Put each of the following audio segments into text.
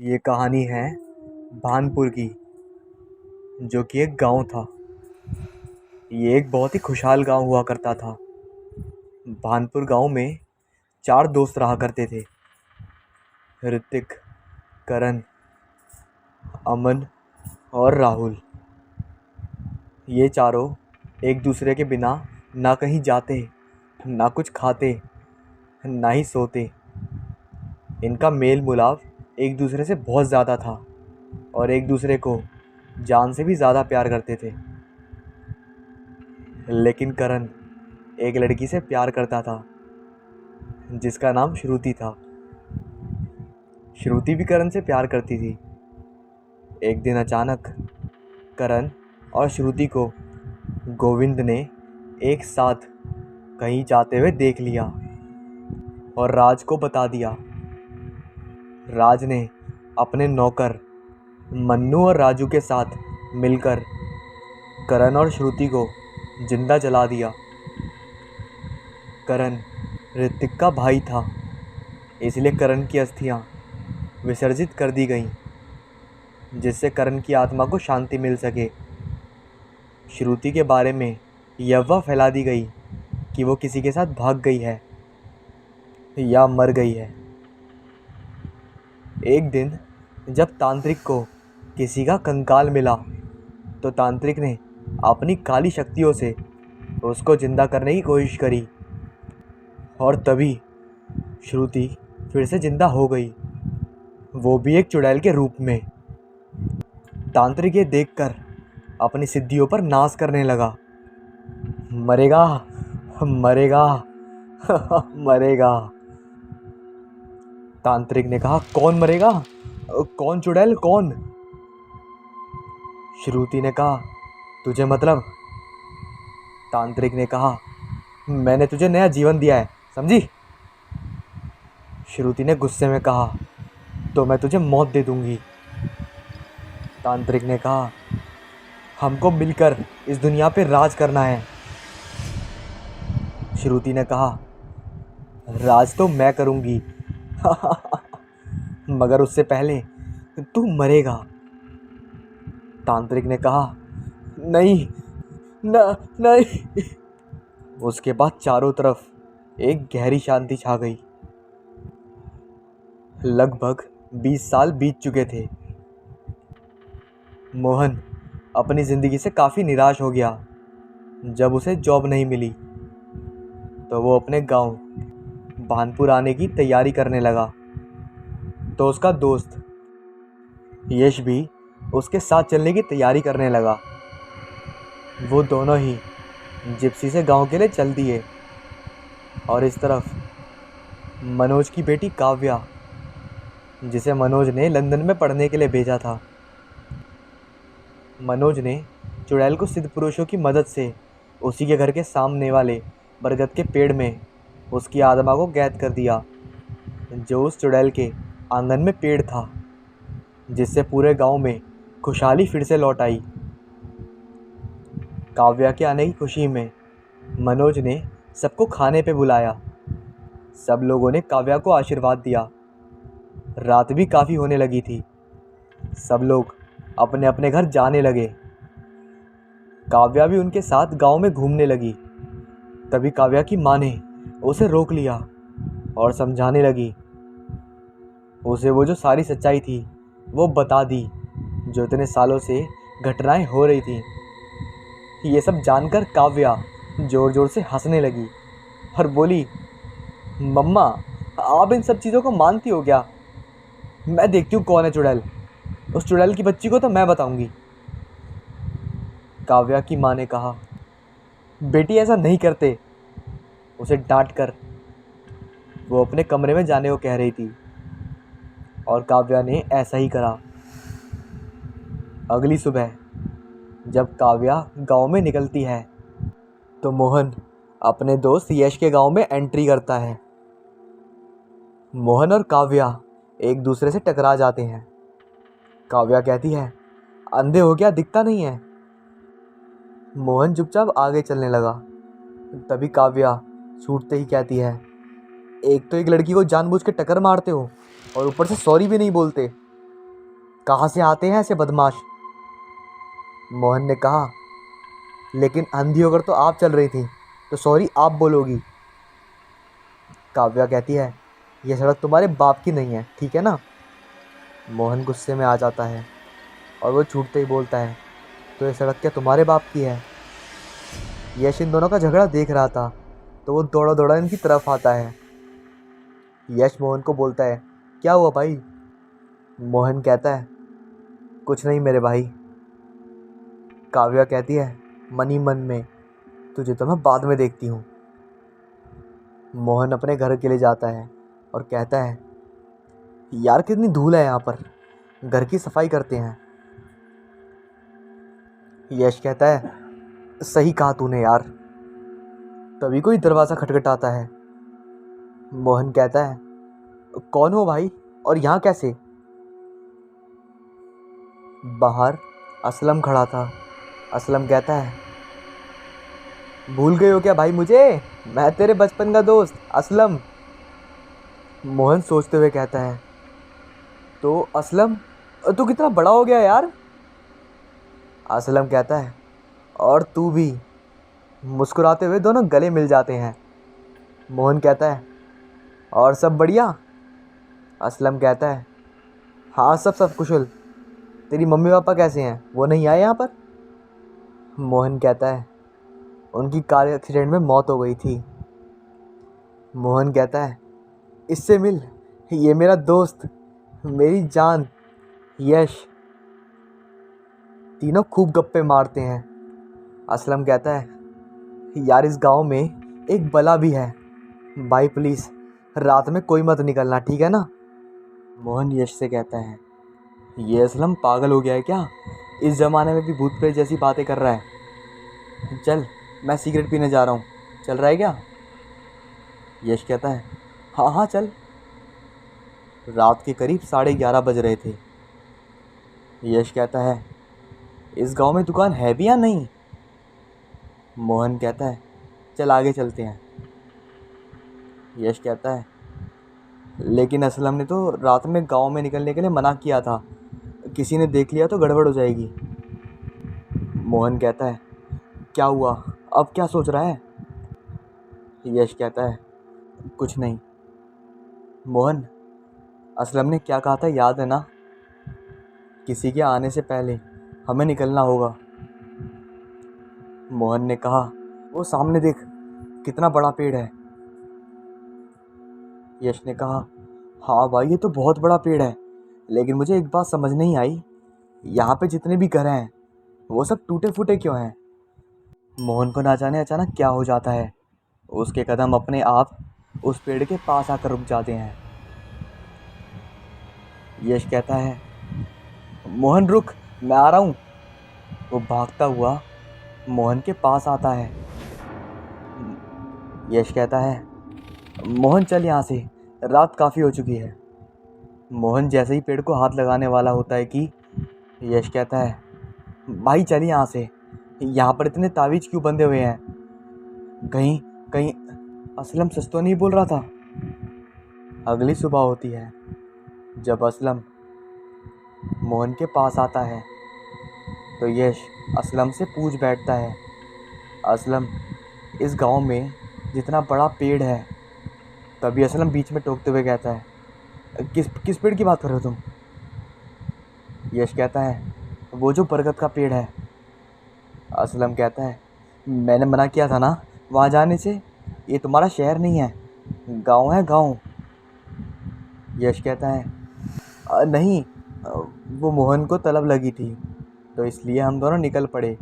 ये कहानी है भानपुर की, जो कि एक गांव था। ये एक बहुत ही खुशहाल गांव हुआ करता था। भानपुर गांव में 4 दोस्त रहा करते थे। ऋतिक, करण, अमन और राहुल। ये चारों एक दूसरे के बिना ना कहीं जाते, ना कुछ खाते, ना ही सोते। इनका मेल मिलाप एक दूसरे से बहुत ज़्यादा था और एक दूसरे को जान से भी ज़्यादा प्यार करते थे। लेकिन करण एक लड़की से प्यार करता था, जिसका नाम श्रुति था। श्रुति भी करण से प्यार करती थी। एक दिन अचानक करण और श्रुति को गोविंद ने एक साथ कहीं जाते हुए देख लिया और राज को बता दिया। राज ने अपने नौकर मन्नू और राजू के साथ मिलकर करण और श्रुति को जिंदा जला दिया। करण ऋतिक का भाई था, इसलिए करण की अस्थियां विसर्जित कर दी गईं, जिससे करण की आत्मा को शांति मिल सके। श्रुति के बारे में यह अफवाह फैला दी गई कि वो किसी के साथ भाग गई है या मर गई है। एक दिन जब तांत्रिक को किसी का कंकाल मिला, तो तांत्रिक ने अपनी काली शक्तियों से उसको जिंदा करने की कोशिश करी और तभी श्रुति फिर से जिंदा हो गई, वो भी एक चुड़ैल के रूप में। तांत्रिक ये देखकर अपनी सिद्धियों पर नाश करने लगा। मरेगा, मरेगा, मरेगा। तांत्रिक ने कहा, कौन मरेगा? कौन चुड़ैल, कौन? श्रुति ने कहा, तुझे मतलब? तांत्रिक ने कहा, मैंने तुझे नया जीवन दिया है, समझी? श्रुति ने गुस्से में कहा, तो मैं तुझे मौत दे दूंगी। तांत्रिक ने कहा, हमको मिलकर इस दुनिया पे राज करना है। श्रुति ने कहा, राज तो मैं करूंगी, मगर उससे पहले तू मरेगा। तांत्रिक ने कहा, नहीं, नहीं। उसके बाद चारों तरफ एक गहरी शांति छा गई। लगभग 20 साल बीत चुके थे। मोहन अपनी ज़िंदगी से काफ़ी निराश हो गया। जब उसे जॉब नहीं मिली, तो वो अपने गांव भानपुर आने की तैयारी करने लगा। तो उसका दोस्त यश भी उसके साथ चलने की तैयारी करने लगा। वो दोनों ही जिप्सी से गांव के लिए चल दिए और इस तरफ मनोज की बेटी काव्या, जिसे मनोज ने लंदन में पढ़ने के लिए भेजा था। मनोज ने चुड़ैल को सिद्ध पुरुषों की मदद से उसी के घर के सामने वाले बरगद के पेड़ में उसकी आत्मा को कैद कर दिया, जो उस चुड़ैल के आंगन में पेड़ था, जिससे पूरे गांव में खुशहाली फिर से लौट आई। काव्या के आने की खुशी में मनोज ने सबको खाने पे बुलाया। सब लोगों ने काव्या को आशीर्वाद दिया। रात भी काफ़ी होने लगी थी। सब लोग अपने अपने घर जाने लगे। काव्या भी उनके साथ गांव में घूमने लगी। तभी काव्या की माँ ने उसे रोक लिया और समझाने लगी। उसे वो जो सारी सच्चाई थी वो बता दी, जो इतने सालों से घटनाएं हो रही थी। ये सब जानकर काव्या ज़ोर ज़ोर से हंसने लगी और बोली, मम्मा, आप इन सब चीज़ों को मानती हो क्या? मैं देखती हूँ कौन है चुड़ैल। उस चुड़ैल की बच्ची को तो मैं बताऊंगी। काव्या की माँ ने कहा, बेटी ऐसा नहीं करते। उसे डांट कर वो अपने कमरे में जाने को कह रही थी और काव्या ने ऐसा ही करा। अगली सुबह जब काव्या गांव में निकलती है, तो मोहन अपने दोस्त यश के गांव में एंट्री करता है। मोहन और काव्या एक दूसरे से टकरा जाते हैं। काव्या कहती है, अंधे हो क्या, दिखता नहीं है? मोहन चुपचाप आगे चलने लगा। तभी काव्या छूटते ही कहती है, एक तो एक लड़की को जानबूझ के टक्कर मारते हो और ऊपर से सॉरी भी नहीं बोलते। कहाँ से आते हैं ऐसे बदमाश? मोहन ने कहा, लेकिन अंधी होकर तो आप चल रही थी, तो सॉरी आप बोलोगी। काव्या कहती है, यह सड़क तुम्हारे बाप की नहीं है, ठीक है ना? मोहन गुस्से में आ जाता है और वो छूटते ही बोलता है, तो ये सड़क क्या तुम्हारे बाप की है? यश इन दोनों का झगड़ा देख रहा था, तो वो दौड़ा दौड़ा इनकी तरफ आता है। यश मोहन को बोलता है, क्या हुआ भाई? मोहन कहता है, कुछ नहीं मेरे भाई। काव्या कहती है, मन ही मन में, तुझे तो मैं बाद में देखती हूँ। मोहन अपने घर के लिए जाता है और कहता है, यार कितनी धूल है यहाँ पर, घर की सफाई करते हैं। यश कहता है, सही कहा तूने यार। तभी कोई दरवाज़ा खटखटाता है। मोहन कहता है, कौन हो भाई और यहाँ कैसे? बाहर असलम खड़ा था। असलम कहता है, भूल गए हो क्या भाई मुझे? मैं तेरे बचपन का दोस्त असलम। मोहन सोचते हुए कहता है, तो असलम तू कितना बड़ा हो गया यार। असलम कहता है, और तू भी। मुस्कुराते हुए दोनों गले मिल जाते हैं। मोहन कहता है, और सब बढ़िया? असलम कहता है, हाँ सब कुशल। तेरी मम्मी पापा कैसे हैं, वो नहीं आए यहाँ पर? मोहन कहता है, उनकी कार एक्सीडेंट में मौत हो गई थी। मोहन कहता है, इससे मिल, ये मेरा दोस्त, मेरी जान, यश। तीनों खूब गप्पे मारते हैं। असलम कहता है, यार इस गांव में एक बला भी है, भाई प्लीज़ रात में कोई मत निकलना, ठीक है ना? मोहन यश से कहता है, ये असलम पागल हो गया है क्या? इस ज़माने में भी भूत प्रेत जैसी बातें कर रहा है। चल मैं सिगरेट पीने जा रहा हूँ, चल रहा है क्या? यश कहता है, हाँ हाँ चल। रात के करीब 11:30 बज रहे थे। यश कहता है, इस गांव में दुकान है भी या नहीं? मोहन कहता है, चल आगे चलते हैं। यश कहता है, लेकिन असलम ने तो रात में गांव में निकलने के लिए मना किया था, किसी ने देख लिया तो गड़बड़ हो जाएगी। मोहन कहता है, क्या हुआ, अब क्या सोच रहा है? यश कहता है, कुछ नहीं। मोहन, असलम ने क्या कहा था याद है ना? किसी के आने से पहले हमें निकलना होगा। मोहन ने कहा, वो सामने देख, कितना बड़ा पेड़ है। यश ने कहा, हाँ भाई ये तो बहुत बड़ा पेड़ है, लेकिन मुझे एक बात समझ नहीं आई, यहाँ पे जितने भी घर हैं वो सब टूटे फूटे क्यों हैं? मोहन को ना जाने अचानक क्या हो जाता है, उसके कदम अपने आप उस पेड़ के पास आकर रुक जाते हैं। यश कहता है, मोहन रुक, मैं आ रहा हूँ। वो भागता हुआ मोहन के पास आता है। यश कहता है, मोहन चल यहाँ से, रात काफ़ी हो चुकी है। मोहन जैसे ही पेड़ को हाथ लगाने वाला होता है कि यश कहता है, भाई चल यहाँ से, यहाँ पर इतने तावीज़ क्यों बंधे हुए हैं? कहीं कहीं असलम सच तो नहीं बोल रहा था? अगली सुबह होती है। जब असलम मोहन के पास आता है तो यश असलम से पूछ बैठता है, असलम इस गांव में जितना बड़ा पेड़ है। तभी असलम बीच में टोकते हुए कहता है, किस किस पेड़ की बात कर रहे हो तुम? यश कहता है, वो जो बरगद का पेड़ है। असलम कहता है, मैंने मना किया था ना वहाँ जाने से, ये तुम्हारा शहर नहीं है, गांव है गांव। यश कहता है, नहीं, वो मोहन को तलब लगी थी तो इसलिए हम दोनों निकल पड़े।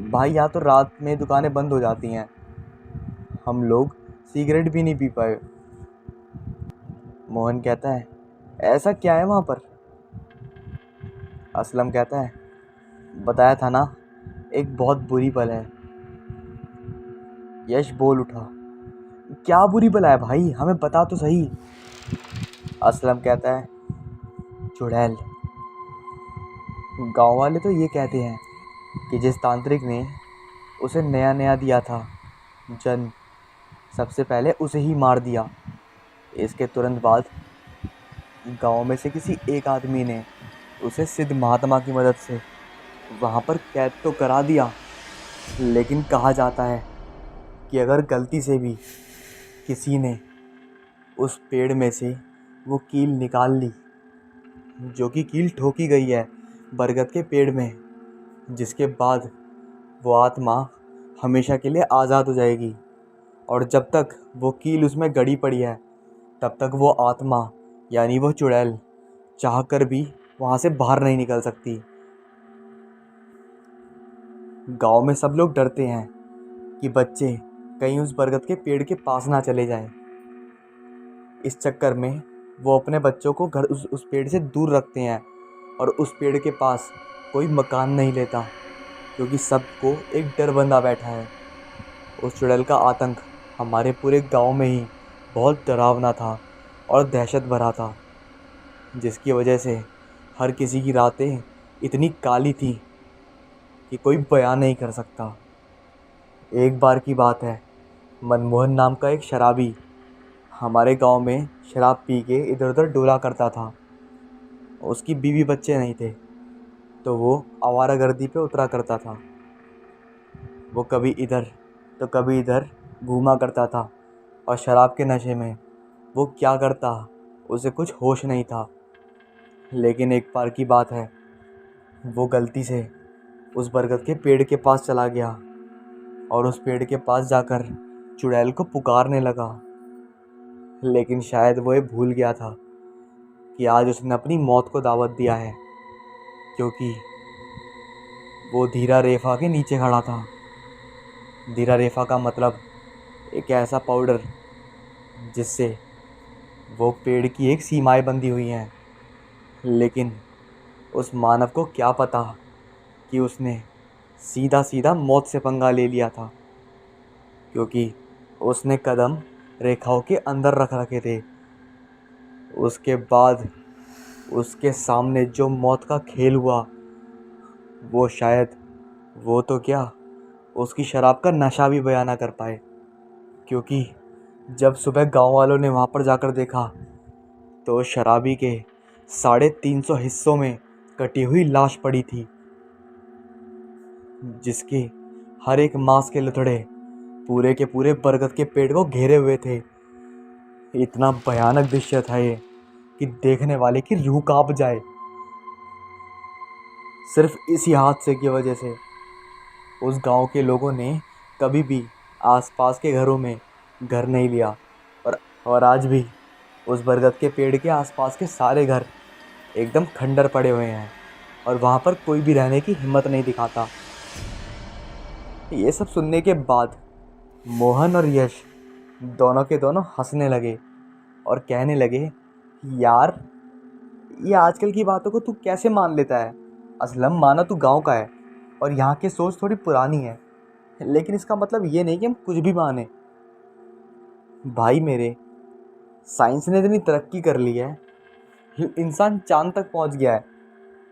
भाई यहाँ तो रात में दुकानें बंद हो जाती हैं, हम लोग सिगरेट भी नहीं पी पाए। मोहन कहता है, ऐसा क्या है वहाँ पर? असलम कहता है, बताया था ना, एक बहुत बुरी बला है। यश बोल उठा, क्या बुरी बला है भाई, हमें बता तो सही। असलम कहता है, चुड़ैल। गांव वाले तो ये कहते हैं कि जिस तांत्रिक ने उसे नया नया दिया था जन्म, सबसे पहले उसे ही मार दिया। इसके तुरंत बाद गांव में से किसी एक आदमी ने उसे सिद्ध महात्मा की मदद से वहाँ पर कैद तो करा दिया, लेकिन कहा जाता है कि अगर गलती से भी किसी ने उस पेड़ में से वो कील निकाल ली, जो कि कील ठोकी गई है बरगद के पेड़ में, जिसके बाद वो आत्मा हमेशा के लिए आज़ाद हो जाएगी। और जब तक वो कील उसमें गड़ी पड़ी है, तब तक वो आत्मा यानी वो चुड़ैल चाह कर भी वहाँ से बाहर नहीं निकल सकती। गांव में सब लोग डरते हैं कि बच्चे कहीं उस बरगद के पेड़ के पास ना चले जाएं। इस चक्कर में वो अपने बच्चों को घर उस पेड़ से दूर रखते हैं और उस पेड़ के पास कोई मकान नहीं लेता, क्योंकि सबको एक डर बंधा बैठा है। उस चुड़ैल का आतंक हमारे पूरे गांव में ही बहुत डरावना था और दहशत भरा था, जिसकी वजह से हर किसी की रातें इतनी काली थी कि कोई बयान नहीं कर सकता। एक बार की बात है, मनमोहन नाम का एक शराबी हमारे गांव में शराब पी के इधर उधर डोला करता था। उसकी बीवी बच्चे नहीं थे, तो वो आवारागर्दी पे उतरा करता था। वो कभी इधर तो कभी इधर घूमा करता था और शराब के नशे में वो क्या करता उसे कुछ होश नहीं था। लेकिन एक बार की बात है, वो गलती से उस बरगद के पेड़ के पास चला गया और उस पेड़ के पास जाकर चुड़ैल को पुकारने लगा। लेकिन शायद वो ये भूल गया था कि आज उसने अपनी मौत को दावत दिया है, क्योंकि वो धीरा रेफा के नीचे खड़ा था। धीरा रेफा का मतलब एक ऐसा पाउडर जिससे वो पेड़ की एक सीमाएं बंधी हुई हैं। लेकिन उस मानव को क्या पता कि उसने सीधा सीधा मौत से पंगा ले लिया था, क्योंकि उसने कदम रेखाओं के अंदर रख रखे थे। उसके बाद उसके सामने जो मौत का खेल हुआ, वो शायद वो तो क्या, उसकी शराब का नशा भी बयां ना कर पाए। क्योंकि जब सुबह गांव वालों ने वहाँ पर जाकर देखा, तो शराबी के 350 हिस्सों में कटी हुई लाश पड़ी थी, जिसके हर एक मांस के लुथड़े पूरे के पूरे बरगद के पेड़ को घेरे हुए थे। इतना भयानक दृश्य था ये कि देखने वाले की रूह कांप जाए। सिर्फ इसी हादसे की वजह से उस गांव के लोगों ने कभी भी आसपास के घरों में घर नहीं लिया। और आज भी उस बरगद के पेड़ के आसपास के सारे घर एकदम खंडर पड़े हुए हैं और वहाँ पर कोई भी रहने की हिम्मत नहीं दिखाता। ये सब सुनने के बाद मोहन और यश दोनों के दोनों हंसने लगे और कहने लगे, यार ये आजकल की बातों को तू कैसे मान लेता है? असलम, माना तू गांव का है और यहाँ की सोच थोड़ी पुरानी है, लेकिन इसका मतलब ये नहीं कि हम कुछ भी माने। भाई मेरे, साइंस ने इतनी तरक्की कर ली है, इंसान चांद तक पहुँच गया है,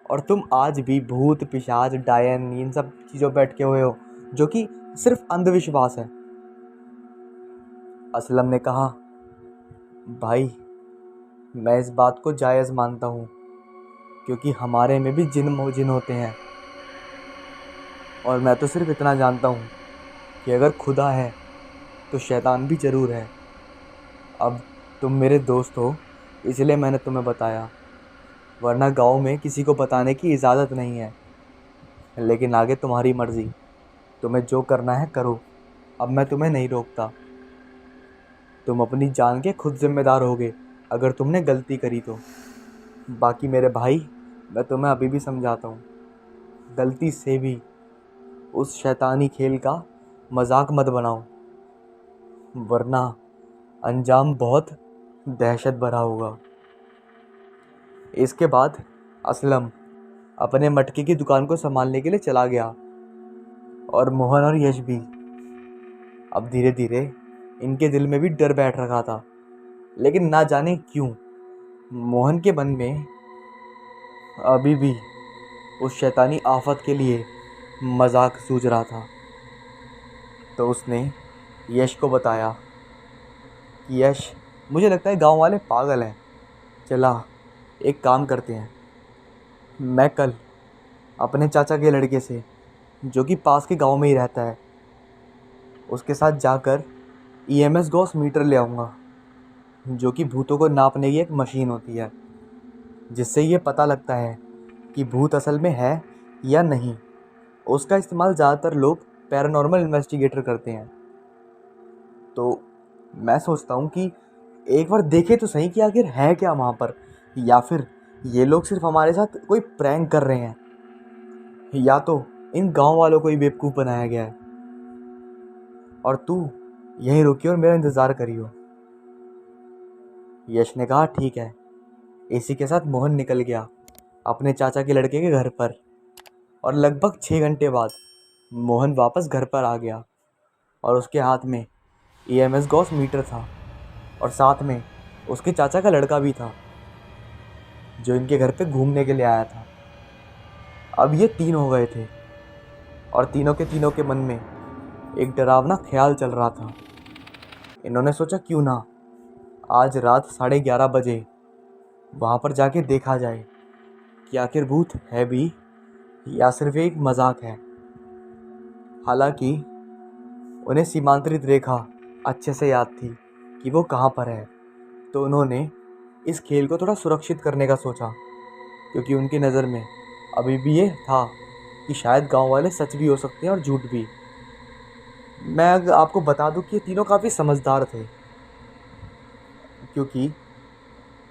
और तुम आज भी भूत पिशाच डायन इन सब चीज़ों पे अटके हुए हो, जो कि सिर्फ अंधविश्वास है। असलम ने कहा, भाई मैं इस बात को जायज़ मानता हूँ, क्योंकि हमारे में भी जिन होते हैं। और मैं तो सिर्फ इतना जानता हूँ कि अगर खुदा है तो शैतान भी ज़रूर है। अब तुम मेरे दोस्त हो, इसलिए मैंने तुम्हें बताया, वरना गांव में किसी को बताने की इजाज़त नहीं है। लेकिन आगे तुम्हारी मर्ज़ी, तुम्हें जो करना है करो, अब मैं तुम्हें नहीं रोकता। तुम अपनी जान के खुद जिम्मेदार होगे अगर तुमने गलती करी तो। बाकी मेरे भाई, मैं तुम्हें अभी भी समझाता हूँ, गलती से भी उस शैतानी खेल का मजाक मत बनाओ, वरना अंजाम बहुत दहशत भरा होगा। इसके बाद असलम अपने मटके की दुकान को संभालने के लिए चला गया और मोहन और यश भी। अब धीरे धीरे इनके दिल में भी डर बैठ रखा था, लेकिन ना जाने क्यों मोहन के मन में अभी भी उस शैतानी आफत के लिए मजाक सूझ रहा था। तो उसने यश को बताया कि यश, मुझे लगता है गांव वाले पागल हैं, चला एक काम करते हैं, मैं कल अपने चाचा के लड़के से, जो कि पास के गांव में ही रहता है, उसके साथ जाकर ईएमएस गॉस मीटर ले आऊँगा, जो कि भूतों को नापने की एक मशीन होती है, जिससे ये पता लगता है कि भूत असल में है या नहीं। उसका इस्तेमाल ज़्यादातर लोग पैरानॉर्मल इन्वेस्टिगेटर करते हैं। तो मैं सोचता हूँ कि एक बार देखे तो सही कि आखिर है क्या वहाँ पर, या फिर ये लोग सिर्फ हमारे साथ कोई प्रैंक कर रहे हैं, या तो इन गांव वालों को ही बेवकूफ़ बनाया गया है। और तू यहीं रुकी और मेरा इंतज़ार करियो। यश ने कहा ठीक है। इसी के साथ मोहन निकल गया अपने चाचा के लड़के के घर पर, और लगभग 6 घंटे बाद मोहन वापस घर पर आ गया और उसके हाथ में ईएमएस गॉस मीटर था, और साथ में उसके चाचा का लड़का भी था, जो इनके घर पे घूमने के लिए आया था। अब ये 3 हो गए थे, और तीनों के मन में एक डरावना ख्याल चल रहा था। इन्होंने सोचा क्यों ना आज रात 11:30 बजे वहाँ पर जाके देखा जाए कि आखिर भूत है भी या सिर्फ एक मजाक है। हालांकि उन्हें सीमांतरित रेखा अच्छे से याद थी कि वो कहाँ पर है, तो उन्होंने इस खेल को थोड़ा सुरक्षित करने का सोचा, क्योंकि उनकी नज़र में अभी भी ये था कि शायद गांव वाले सच भी हो सकते हैं और झूठ भी। मैं अगर आपको बता दूं कि ये तीनों काफ़ी समझदार थे, क्योंकि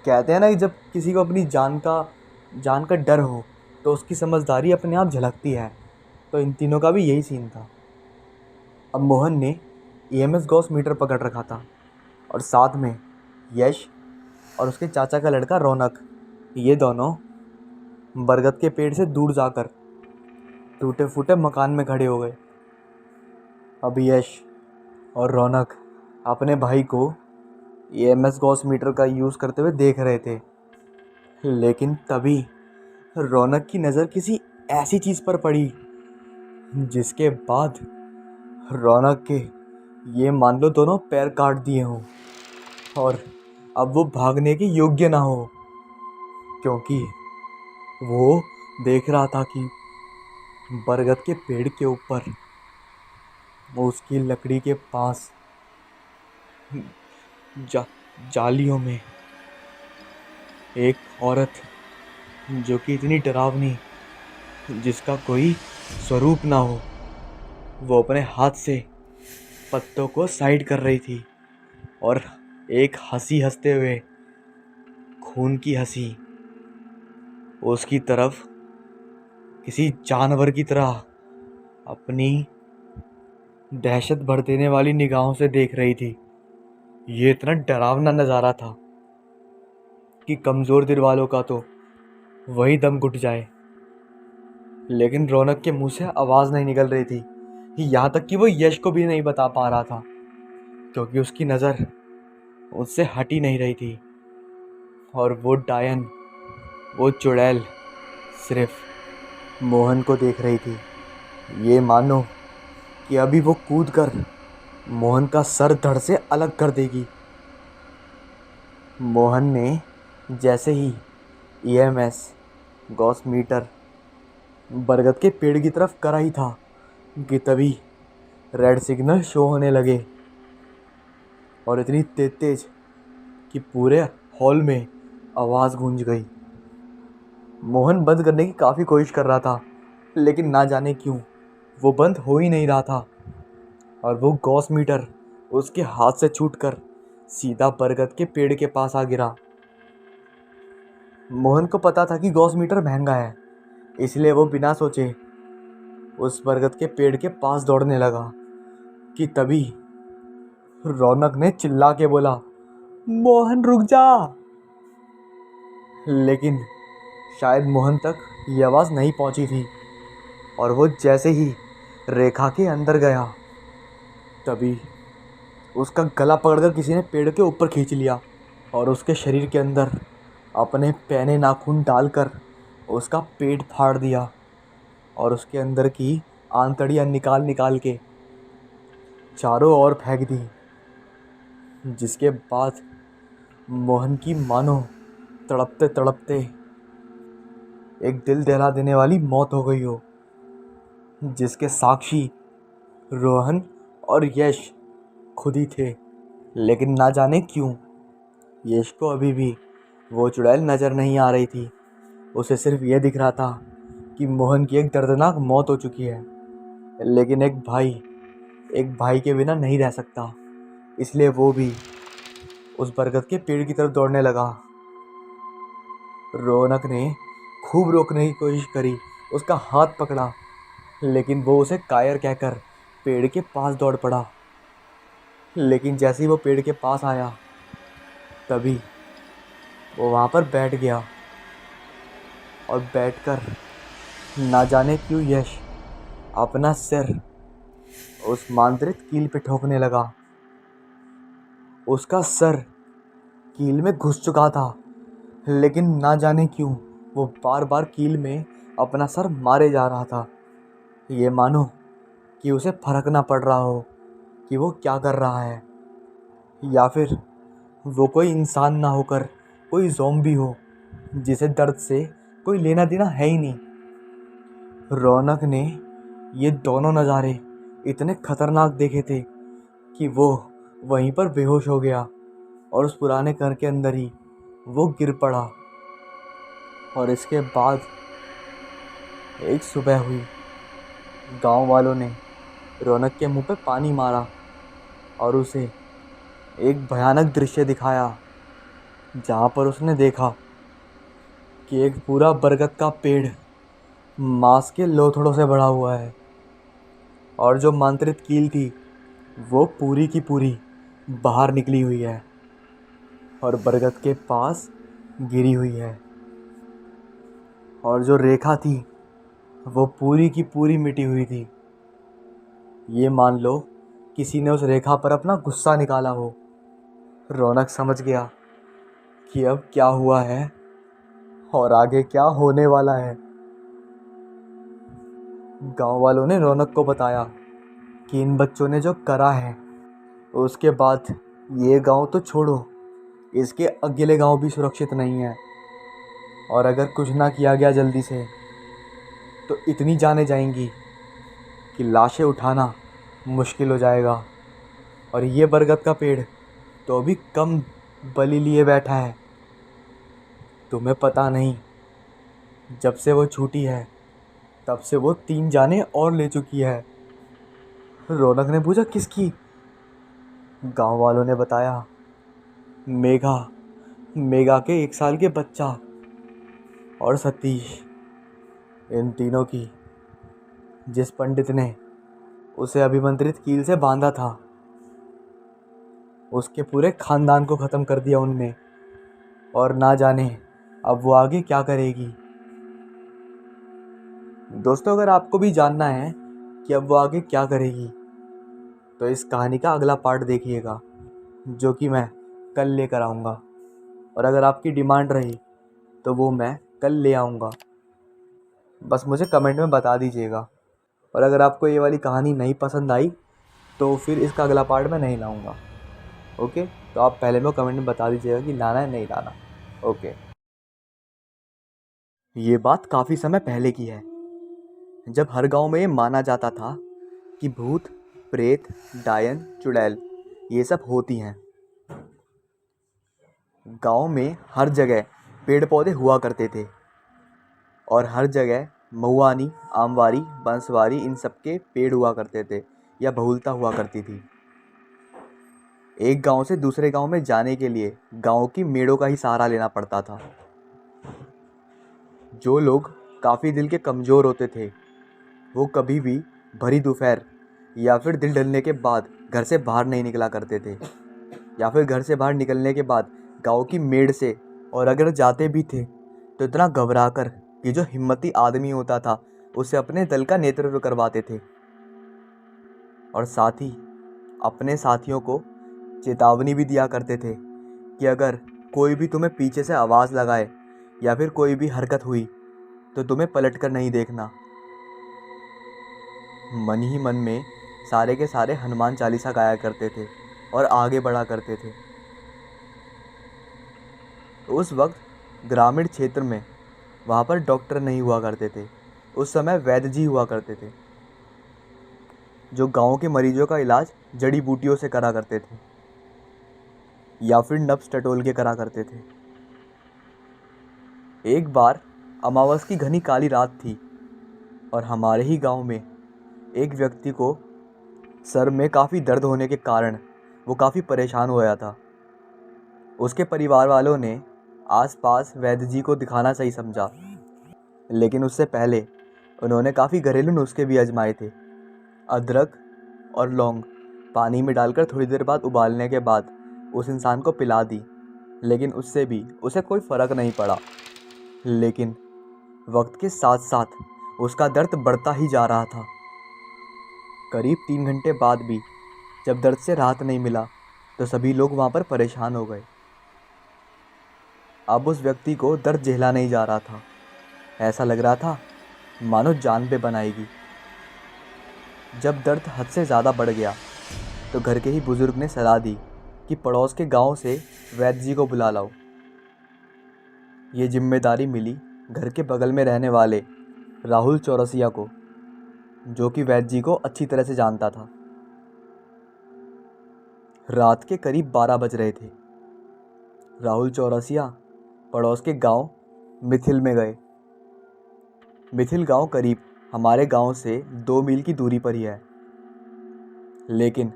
कहते हैं ना कि जब किसी को अपनी जान का डर हो तो उसकी समझदारी अपने आप झलकती है। तो इन तीनों का भी यही सीन था। अब मोहन ने ईएमएस गॉस मीटर पकड़ रखा था, और साथ में यश और उसके चाचा का लड़का रौनक, ये दोनों बरगद के पेड़ से दूर जाकर टूटे फूटे मकान में खड़े हो गए। अब यश और रौनक अपने भाई को ईएमएस गॉस मीटर का यूज़ करते हुए देख रहे थे, लेकिन तभी रौनक की नज़र किसी ऐसी चीज़ पर पड़ी जिसके बाद रौनक के ये मान लो दोनों पैर काट दिए हों, और अब वो भागने के योग्य ना हो, क्योंकि वो देख रहा था कि बरगद के पेड़ के ऊपर वो उसकी लकड़ी के पास जा, जालियों में एक औरत, जो कि इतनी डरावनी, जिसका कोई स्वरूप ना हो, वो अपने हाथ से पत्तों को साइड कर रही थी, और एक हंसी हंसते हुए, खून की हंसी, उसकी तरफ किसी जानवर की तरह अपनी दहशत भर देने वाली निगाहों से देख रही थी। ये इतना डरावना नज़ारा था कि कमज़ोर दिल वालों का तो वही दम घुट जाए। लेकिन रौनक के मुंह से आवाज़ नहीं निकल रही थी, यहाँ तक कि वो यश को भी नहीं बता पा रहा था, क्योंकि उसकी नज़र उससे हट ही नहीं रही थी। और वो डायन, वो चुड़ैल सिर्फ मोहन को देख रही थी। ये मानो कि अभी वो कूद कर मोहन का सर धड़ से अलग कर देगी। मोहन ने जैसे ही ईएमएस गॉस मीटर बरगद के पेड़ की तरफ करा ही था कि तभी रेड सिग्नल शो होने लगे, और इतनी तेज तेज कि पूरे हॉल में आवाज़ गूंज गई। मोहन बंद करने की काफ़ी कोशिश कर रहा था, लेकिन ना जाने क्यों वो बंद हो ही नहीं रहा था, और वो गॉस मीटर उसके हाथ से छूटकर सीधा बरगद के पेड़ के पास आ गिरा। मोहन को पता था कि गॉस मीटर महंगा है, इसलिए वो बिना सोचे उस बरगद के पेड़ के पास दौड़ने लगा कि तभी रौनक ने चिल्ला के बोला, मोहन रुक जा। लेकिन शायद मोहन तक ये आवाज़ नहीं पहुंची थी, और वो जैसे ही रेखा के अंदर गया, तभी उसका गला पकड़कर किसी ने पेड़ के ऊपर खींच लिया, और उसके शरीर के अंदर अपने पैने नाखून डालकर उसका पेट फाड़ दिया, और उसके अंदर की आंतड़ियाँ निकाल निकाल के चारों ओर फेंक दी। जिसके बाद मोहन की मानो तड़पते तड़पते एक दिल दहला देने वाली मौत हो गई हो, जिसके साक्षी रोहन और यश खुद ही थे। लेकिन ना जाने क्यों यश को अभी भी वो चुड़ैल नज़र नहीं आ रही थी। उसे सिर्फ ये दिख रहा था कि मोहन की एक दर्दनाक मौत हो चुकी है, लेकिन एक भाई के बिना नहीं रह सकता। इसलिए वो भी उस बरगद के पेड़ की तरफ दौड़ने लगा। रौनक ने खूब रोकने की कोशिश करी, उसका हाथ पकड़ा, लेकिन वो उसे कायर कहकर पेड़ के पास दौड़ पड़ा। लेकिन जैसे ही वो पेड़ के पास आया, तभी वो वहाँ पर बैठ गया और बैठकर ना जाने क्यों यश अपना सिर उस मांत्रिक कील पे ठोकने लगा। उसका सर कील में घुस चुका था, लेकिन ना जाने क्यों वो बार बार कील में अपना सर मारे जा रहा था। ये मानो कि उसे फर्क ना पड़ रहा हो कि वो क्या कर रहा है, या फिर वो कोई इंसान ना होकर कोई ज़ॉम्बी हो जिसे दर्द से कोई लेना देना है ही नहीं। रौनक ने ये दोनों नज़ारे इतने खतरनाक देखे थे कि वो वहीं पर बेहोश हो गया और उस पुराने घर के अंदर ही वो गिर पड़ा। और इसके बाद एक सुबह हुई। गांव वालों ने रौनक के मुंह पे पानी मारा और उसे एक भयानक दृश्य दिखाया, जहाँ पर उसने देखा कि एक पूरा बरगद का पेड़ मांस के लोथड़ों से भरा हुआ है और जो मंत्रित कील थी वो पूरी की पूरी बाहर निकली हुई है और बरगद के पास गिरी हुई है। और जो रेखा थी वो पूरी की पूरी मिटी हुई थी। ये मान लो किसी ने उस रेखा पर अपना गुस्सा निकाला हो। रौनक समझ गया कि अब क्या हुआ है और आगे क्या होने वाला है। गांव वालों ने रौनक को बताया कि इन बच्चों ने जो करा है, उसके बाद ये गांव तो छोड़ो, इसके अगले गांव भी सुरक्षित नहीं है। और अगर कुछ ना किया गया जल्दी से तो इतनी जानें जाएंगी कि लाशें उठाना मुश्किल हो जाएगा। और ये बरगद का पेड़ तो अभी कम बलि लिए बैठा है। तुम्हें पता नहीं, जब से वो छूटी है तब से वो 3 जानें और ले चुकी है। रौनक ने पूछा किसकी? गांव वालों ने बताया मेघा, मेघा के 1 साल के बच्चा और सतीश, इन तीनों की। जिस पंडित ने उसे अभिमंत्रित कील से बांधा था, उसके पूरे खानदान को ख़त्म कर दिया उनने। और ना जाने अब वो आगे क्या करेगी। दोस्तों, अगर आपको भी जानना है कि अब वो आगे क्या करेगी तो इस कहानी का अगला पार्ट देखिएगा, जो कि मैं कल लेकर आऊँगा। और अगर आपकी डिमांड रही तो वो मैं कल ले आऊँगा। बस मुझे कमेंट में बता दीजिएगा। और अगर आपको ये वाली कहानी नहीं पसंद आई तो फिर इसका अगला पार्ट मैं नहीं लाऊँगा। ओके, तो आप पहले में कमेंट में बता दीजिएगा कि लाना है नहीं लाना। ओके। ये बात काफ़ी समय पहले की है, जब हर गांव में ये माना जाता था कि भूत, प्रेत, डायन, चुड़ैल ये सब होती हैं। गांव में हर जगह पेड़ पौधे हुआ करते थे और हर जगह महुआनी, आमवारी, बंसवारी इन सब के पेड़ हुआ करते थे या बहुलता हुआ करती थी। एक गांव से दूसरे गांव में जाने के लिए गांव की मेड़ों का ही सहारा लेना पड़ता था। जो लोग काफ़ी दिल के कमज़ोर होते थे वो कभी भी भरी दोपहर या फिर दिल ढलने के बाद घर से बाहर नहीं निकला करते थे, या फिर घर से बाहर निकलने के बाद गांव की मेड़ से, और अगर जाते भी थे तो इतना घबरा कर कि जो हिम्मती आदमी होता था उसे अपने दल का नेतृत्व करवाते थे। और साथ ही अपने साथियों को चेतावनी भी दिया करते थे कि अगर कोई भी तुम्हें पीछे से आवाज़ लगाए या फिर कोई भी हरकत हुई तो तुम्हें पलट कर नहीं देखना। मन ही मन में सारे के सारे हनुमान चालीसा गाया करते थे और आगे बढ़ा करते थे। उस वक्त ग्रामीण क्षेत्र में वहाँ पर डॉक्टर नहीं हुआ करते थे। उस समय वैद्य जी हुआ करते थे, जो गाँव के मरीजों का इलाज जड़ी बूटियों से करा करते थे या फिर नब्स टटोल के करा करते थे। एक बार अमावस की घनी काली रात थी और हमारे ही गांव में एक व्यक्ति को सर में काफ़ी दर्द होने के कारण वो काफ़ी परेशान हो गया था। उसके परिवार वालों ने आसपास वैद्य जी को दिखाना सही समझा, लेकिन उससे पहले उन्होंने काफ़ी घरेलू नुस्खे भी आजमाए थे। अदरक और लौंग पानी में डालकर थोड़ी देर बाद उबालने के बाद उस इंसान को पिला दी, लेकिन उससे भी उसे कोई फ़र्क नहीं पड़ा। लेकिन वक्त के साथ साथ उसका दर्द बढ़ता ही जा रहा था। करीब 3 घंटे बाद भी जब दर्द से राहत नहीं मिला तो सभी लोग वहाँ पर परेशान हो गए। अब उस व्यक्ति को दर्द झेला नहीं जा रहा था। ऐसा लग रहा था मानो जान पे बनाएगी। जब दर्द हद से ज़्यादा बढ़ गया तो घर के ही बुज़ुर्ग ने सलाह दी कि पड़ोस के गांव से वैद्य जी को बुला लाओ। ये जिम्मेदारी मिली घर के बगल में रहने वाले राहुल चौरसिया को, जो कि वैद्य जी को अच्छी तरह से जानता था। रात के करीब 12 बज रहे थे। राहुल चौरसिया पड़ोस के गांव मिथिल में गए। मिथिल गांव करीब हमारे गांव से 2 मील की दूरी पर ही है। लेकिन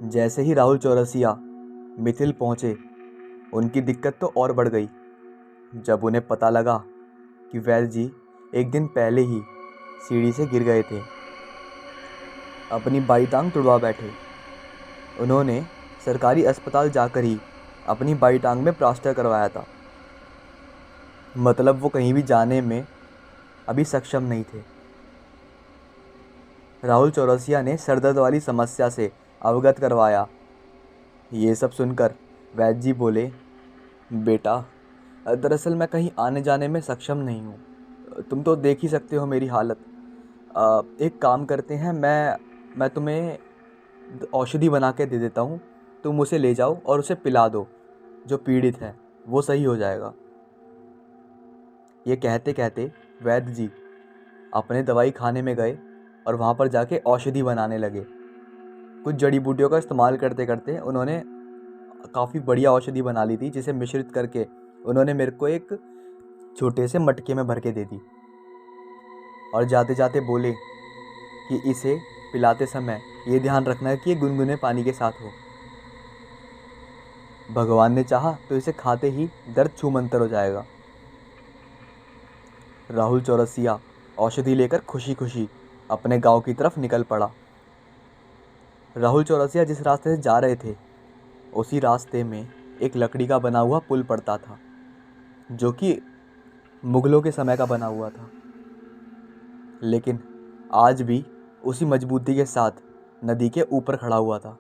जैसे ही राहुल चौरसिया मिथिल पहुंचे, उनकी दिक्कत तो और बढ़ गई जब उन्हें पता लगा कि वैद्य जी एक दिन पहले ही सीढ़ी से गिर गए थे। अपनी बाई टांग तुड़वा बैठे। उन्होंने सरकारी अस्पताल जाकर ही अपनी बाई टांग में प्लास्टर करवाया था। मतलब वो कहीं भी जाने में अभी सक्षम नहीं थे। राहुल चौरसिया ने सर दर्द वाली समस्या से अवगत करवाया। ये सब सुनकर वैद्य जी बोले, बेटा, दरअसल मैं कहीं आने जाने में सक्षम नहीं हूँ। तुम तो देख ही सकते हो मेरी हालत। एक काम करते हैं, मैं तुम्हें औषधि बना के दे देता हूँ, तुम उसे ले जाओ और उसे पिला दो। जो पीड़ित है वो सही हो जाएगा। ये कहते कहते वैद्य जी अपने दवाई खाने में गए और वहाँ पर जाके औषधि बनाने लगे। कुछ जड़ी बूटियों का इस्तेमाल करते करते उन्होंने काफ़ी बढ़िया औषधि बना ली थी, जिसे मिश्रित करके उन्होंने मेरे को एक छोटे से मटके में भर के दे दी और जाते जाते बोले कि इसे पिलाते समय ये ध्यान रखना है कि ये गुनगुने पानी के साथ हो। भगवान ने चाहा तो इसे खाते ही दर्द छूमंतर हो जाएगा। राहुल चौरसिया औषधि लेकर खुशी खुशी अपने गांव की तरफ निकल पड़ा। राहुल चौरसिया जिस रास्ते से जा रहे थे, उसी रास्ते में एक लकड़ी का बना हुआ पुल पड़ता था, जो कि मुगलों के समय का बना हुआ था, लेकिन आज भी उसी मजबूती के साथ नदी के ऊपर खड़ा हुआ था।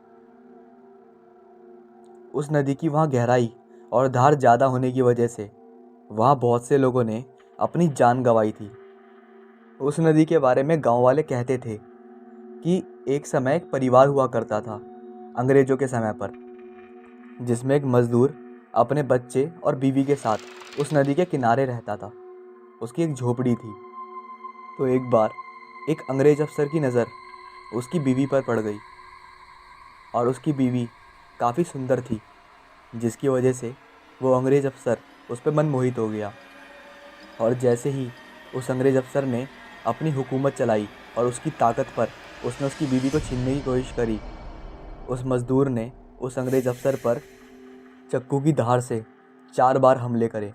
उस नदी की वहाँ गहराई और धार ज़्यादा होने की वजह से वहाँ बहुत से लोगों ने अपनी जान गंवाई थी। उस नदी के बारे में गांव वाले कहते थे कि एक समय एक परिवार हुआ करता था अंग्रेज़ों के समय पर, जिसमें एक मज़दूर अपने बच्चे और बीवी के साथ उस नदी के किनारे रहता था। उसकी एक झोपड़ी थी। तो एक बार एक अंग्रेज़ अफसर की नज़र उसकी बीवी पर पड़ गई और उसकी बीवी काफ़ी सुंदर थी, जिसकी वजह से वो अंग्रेज़ अफसर उस पर मन मोहित हो गया। और जैसे ही उस अंग्रेज़ अफसर ने अपनी हुकूमत चलाई और उसकी ताकत पर उसने उसकी बीवी को छीनने की कोशिश करी, उस मज़दूर ने उस अंग्रेज़ अफसर पर चाकू की धार से 4 बार हमले करे,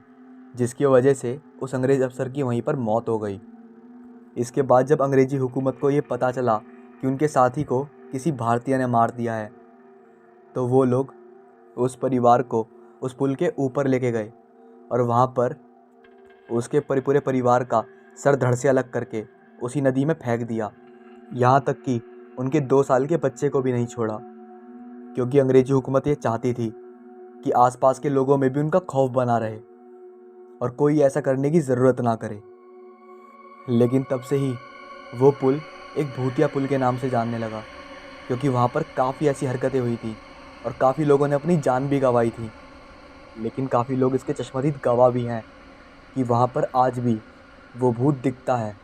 जिसकी वजह से उस अंग्रेज़ अफसर की वहीं पर मौत हो गई। इसके बाद जब अंग्रेज़ी हुकूमत को ये पता चला कि उनके साथी को किसी भारतीय ने मार दिया है, तो वो लोग उस परिवार को उस पुल के ऊपर लेके गए और वहाँ पर उसके पूरे परिवार का सर धड़ से अलग करके उसी नदी में फेंक दिया। यहाँ तक कि उनके 2 साल के बच्चे को भी नहीं छोड़ा, क्योंकि अंग्रेज़ी हुकूमत ये चाहती थी कि आसपास के लोगों में भी उनका खौफ बना रहे और कोई ऐसा करने की ज़रूरत ना करे। लेकिन तब से ही वो पुल एक भूतिया पुल के नाम से जानने लगा, क्योंकि वहाँ पर काफ़ी ऐसी हरकतें हुई थी और काफ़ी लोगों ने अपनी जान भी गंवाई थी। लेकिन काफ़ी लोग इसके चश्मदीद गवाह भी हैं। कि वहाँ पर आज भी वो भूत दिखता है,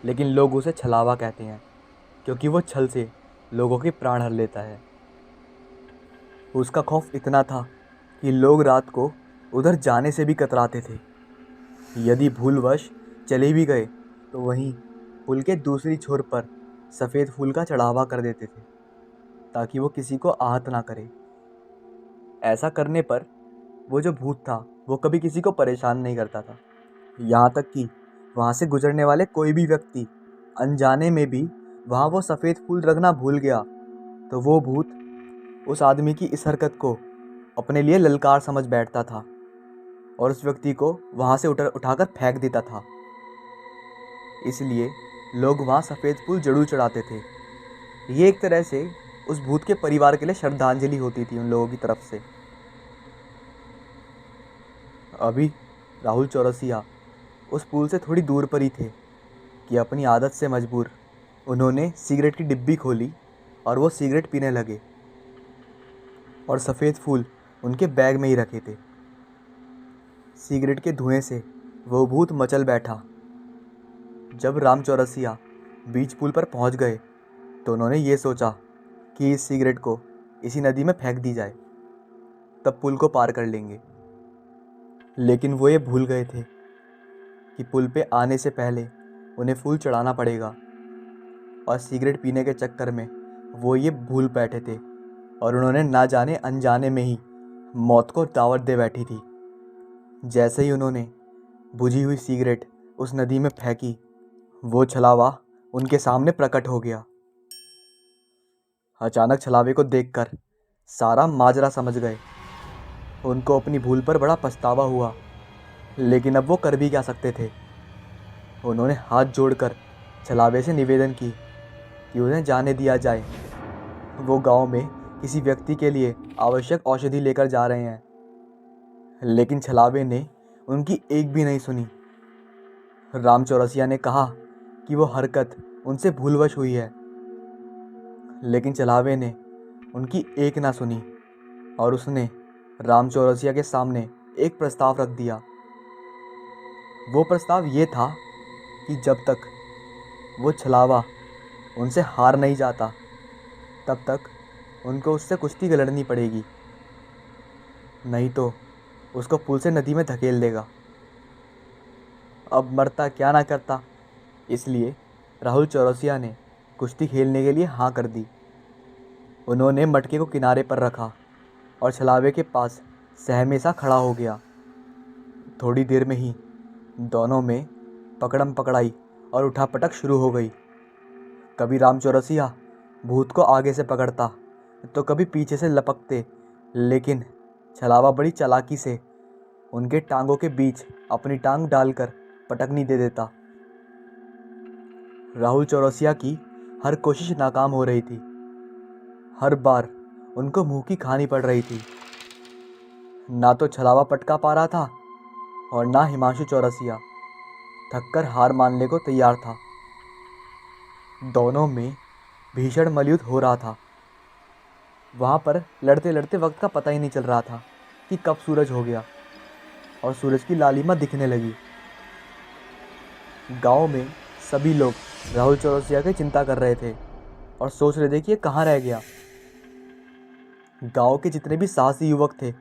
लेकिन लोग उसे छलावा कहते हैं क्योंकि वो छल से लोगों के प्राण हर लेता है। उसका खौफ इतना था कि लोग रात को उधर जाने से भी कतराते थे। यदि भूलवश चले भी गए तो वहीं पुल के दूसरी छोर पर सफ़ेद फूल का चढ़ावा कर देते थे ताकि वो किसी को आहत ना करे। ऐसा करने पर वो जो भूत था वो कभी किसी को परेशान नहीं करता था। यहाँ तक कि वहाँ से गुजरने वाले कोई भी व्यक्ति अनजाने में भी वहाँ वो सफ़ेद फूल रखना भूल गया तो वो भूत उस आदमी की इस हरकत को अपने लिए ललकार समझ बैठता था और उस व्यक्ति को वहाँ से उठाकर फेंक देता था। इसलिए लोग वहाँ सफ़ेद फूल जरूर चढ़ाते थे। ये एक तरह से उस भूत के परिवार के लिए श्रद्धांजलि होती थी उन लोगों की तरफ से। अभी राहुल चौरसिया उस पुल से थोड़ी दूर पर ही थे कि अपनी आदत से मजबूर उन्होंने सिगरेट की डिब्बी खोली और वो सिगरेट पीने लगे और सफ़ेद फूल उनके बैग में ही रखे थे। सिगरेट के धुएं से वो भूत मचल बैठा। जब राम चौरसिया बीच पुल पर पहुंच गए तो उन्होंने ये सोचा कि इस सिगरेट को इसी नदी में फेंक दी जाए, तब पुल को पार कर लेंगे। लेकिन वो ये भूल गए थे कि पुल पे आने से पहले उन्हें फूल चढ़ाना पड़ेगा और सिगरेट पीने के चक्कर में वो ये भूल बैठे थे और उन्होंने ना जाने अनजाने में ही मौत को दावत दे बैठी थी। जैसे ही उन्होंने बुझी हुई सिगरेट उस नदी में फेंकी, वो छलावा उनके सामने प्रकट हो गया। अचानक छलावे को देखकर सारा माजरा समझ गए। उनको अपनी भूल पर बड़ा पछतावा हुआ, लेकिन अब वो कर भी क्या सकते थे। उन्होंने हाथ जोड़कर छलावे से निवेदन की कि उन्हें जाने दिया जाए। वो गांव में किसी व्यक्ति के लिए आवश्यक औषधि लेकर जा रहे हैं, लेकिन छलावे ने उनकी एक भी नहीं सुनी। राम चौरसिया ने कहा कि वो हरकत उनसे भूलवश हुई है, लेकिन छलावे ने उनकी एक ना सुनी और उसने राम चौरसिया के सामने एक प्रस्ताव रख दिया। वो प्रस्ताव ये था कि जब तक वो छलावा उनसे हार नहीं जाता तब तक उनको उससे कुश्ती लड़नी पड़ेगी, नहीं तो उसको पुल से नदी में धकेल देगा। अब मरता क्या ना करता, इसलिए राहुल चौरसिया ने कुश्ती खेलने के लिए हाँ कर दी। उन्होंने मटके को किनारे पर रखा और छलावे के पास सहमे सा खड़ा हो गया। थोड़ी देर में ही दोनों में पकड़म पकड़ाई और उठापटक शुरू हो गई। कभी राम चौरसिया भूत को आगे से पकड़ता तो कभी पीछे से लपकते, लेकिन छलावा बड़ी चालाकी से उनके टांगों के बीच अपनी टांग डालकर पटकनी दे देता। राहुल चौरसिया की हर कोशिश नाकाम हो रही थी। हर बार उनको मुंह की खानी पड़ रही थी। ना तो छलावा पटका पा रहा था और ना हिमांशु चौरसिया थककर हार मानने को तैयार था। दोनों में भीषण मलयुद्ध हो रहा था। वहाँ पर लड़ते लड़ते वक्त का पता ही नहीं चल रहा था कि कब सूरज हो गया और सूरज की लालिमा दिखने लगी। गांव में सभी लोग राहुल चौरसिया की चिंता कर रहे थे और सोच रहे थे कि ये कहाँ रह गया। गांव के जितने भी साहसी युवक थे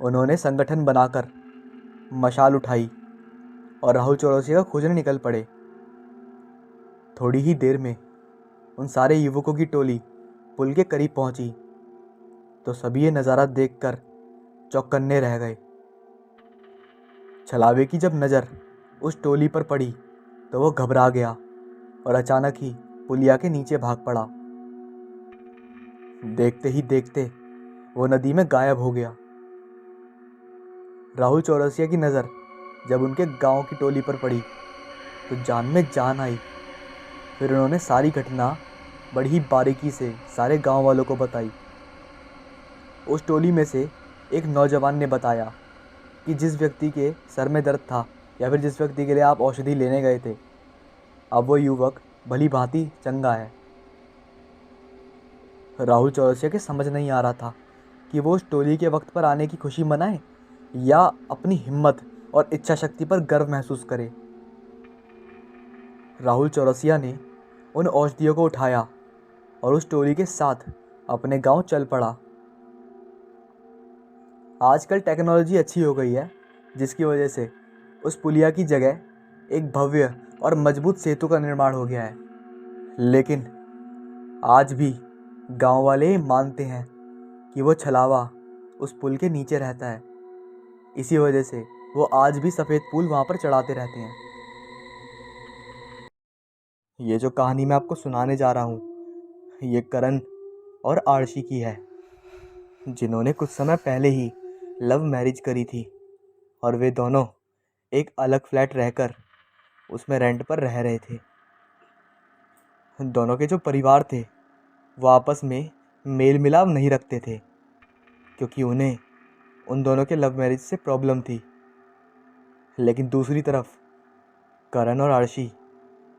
उन्होंने संगठन बनाकर मशाल उठाई और राहुल चौरसिया को खोजने निकल पड़े। थोड़ी ही देर में उन सारे युवकों की टोली पुल के करीब पहुंची तो सभी ये नज़ारा देखकर चौकन्ने रह गए। छलावे की जब नज़र उस टोली पर पड़ी तो वो घबरा गया और अचानक ही पुलिया के नीचे भाग पड़ा। देखते ही देखते वो नदी में गायब हो गया। राहुल चौरसिया की नज़र जब उनके गांव की टोली पर पड़ी तो जान में जान आई। फिर उन्होंने सारी घटना बड़ी ही बारीकी से सारे गांव वालों को बताई। उस टोली में से एक नौजवान ने बताया कि जिस व्यक्ति के सर में दर्द था या फिर जिस व्यक्ति के लिए आप औषधि लेने गए थे, अब वो युवक भली भांति चंगा है। राहुल चौरसिया के समझ नहीं आ रहा था कि वो उस टोली के वक्त पर आने की खुशी मनाए या अपनी हिम्मत और इच्छा शक्ति पर गर्व महसूस करे। राहुल चौरसिया ने उन औषधियों को उठाया और उस टोली के साथ अपने गांव चल पड़ा। आजकल टेक्नोलॉजी अच्छी हो गई है, जिसकी वजह से उस पुलिया की जगह एक भव्य और मजबूत सेतु का निर्माण हो गया है। लेकिन आज भी गांव वाले मानते हैं कि वो छलावा उस पुल के नीचे रहता है। इसी वजह से वो आज भी सफ़ेद फूल वहाँ पर चढ़ाते रहते हैं। ये जो कहानी मैं आपको सुनाने जा रहा हूँ, ये करण और आरशी की है, जिन्होंने कुछ समय पहले ही लव मैरिज करी थी और वे दोनों एक अलग फ्लैट रहकर उसमें रेंट पर रह रहे थे। दोनों के जो परिवार थे वो आपस में मेल मिलाप नहीं रखते थे, क्योंकि उन्हें उन दोनों के लव मैरिज से प्रॉब्लम थी। लेकिन दूसरी तरफ करण और आरशी,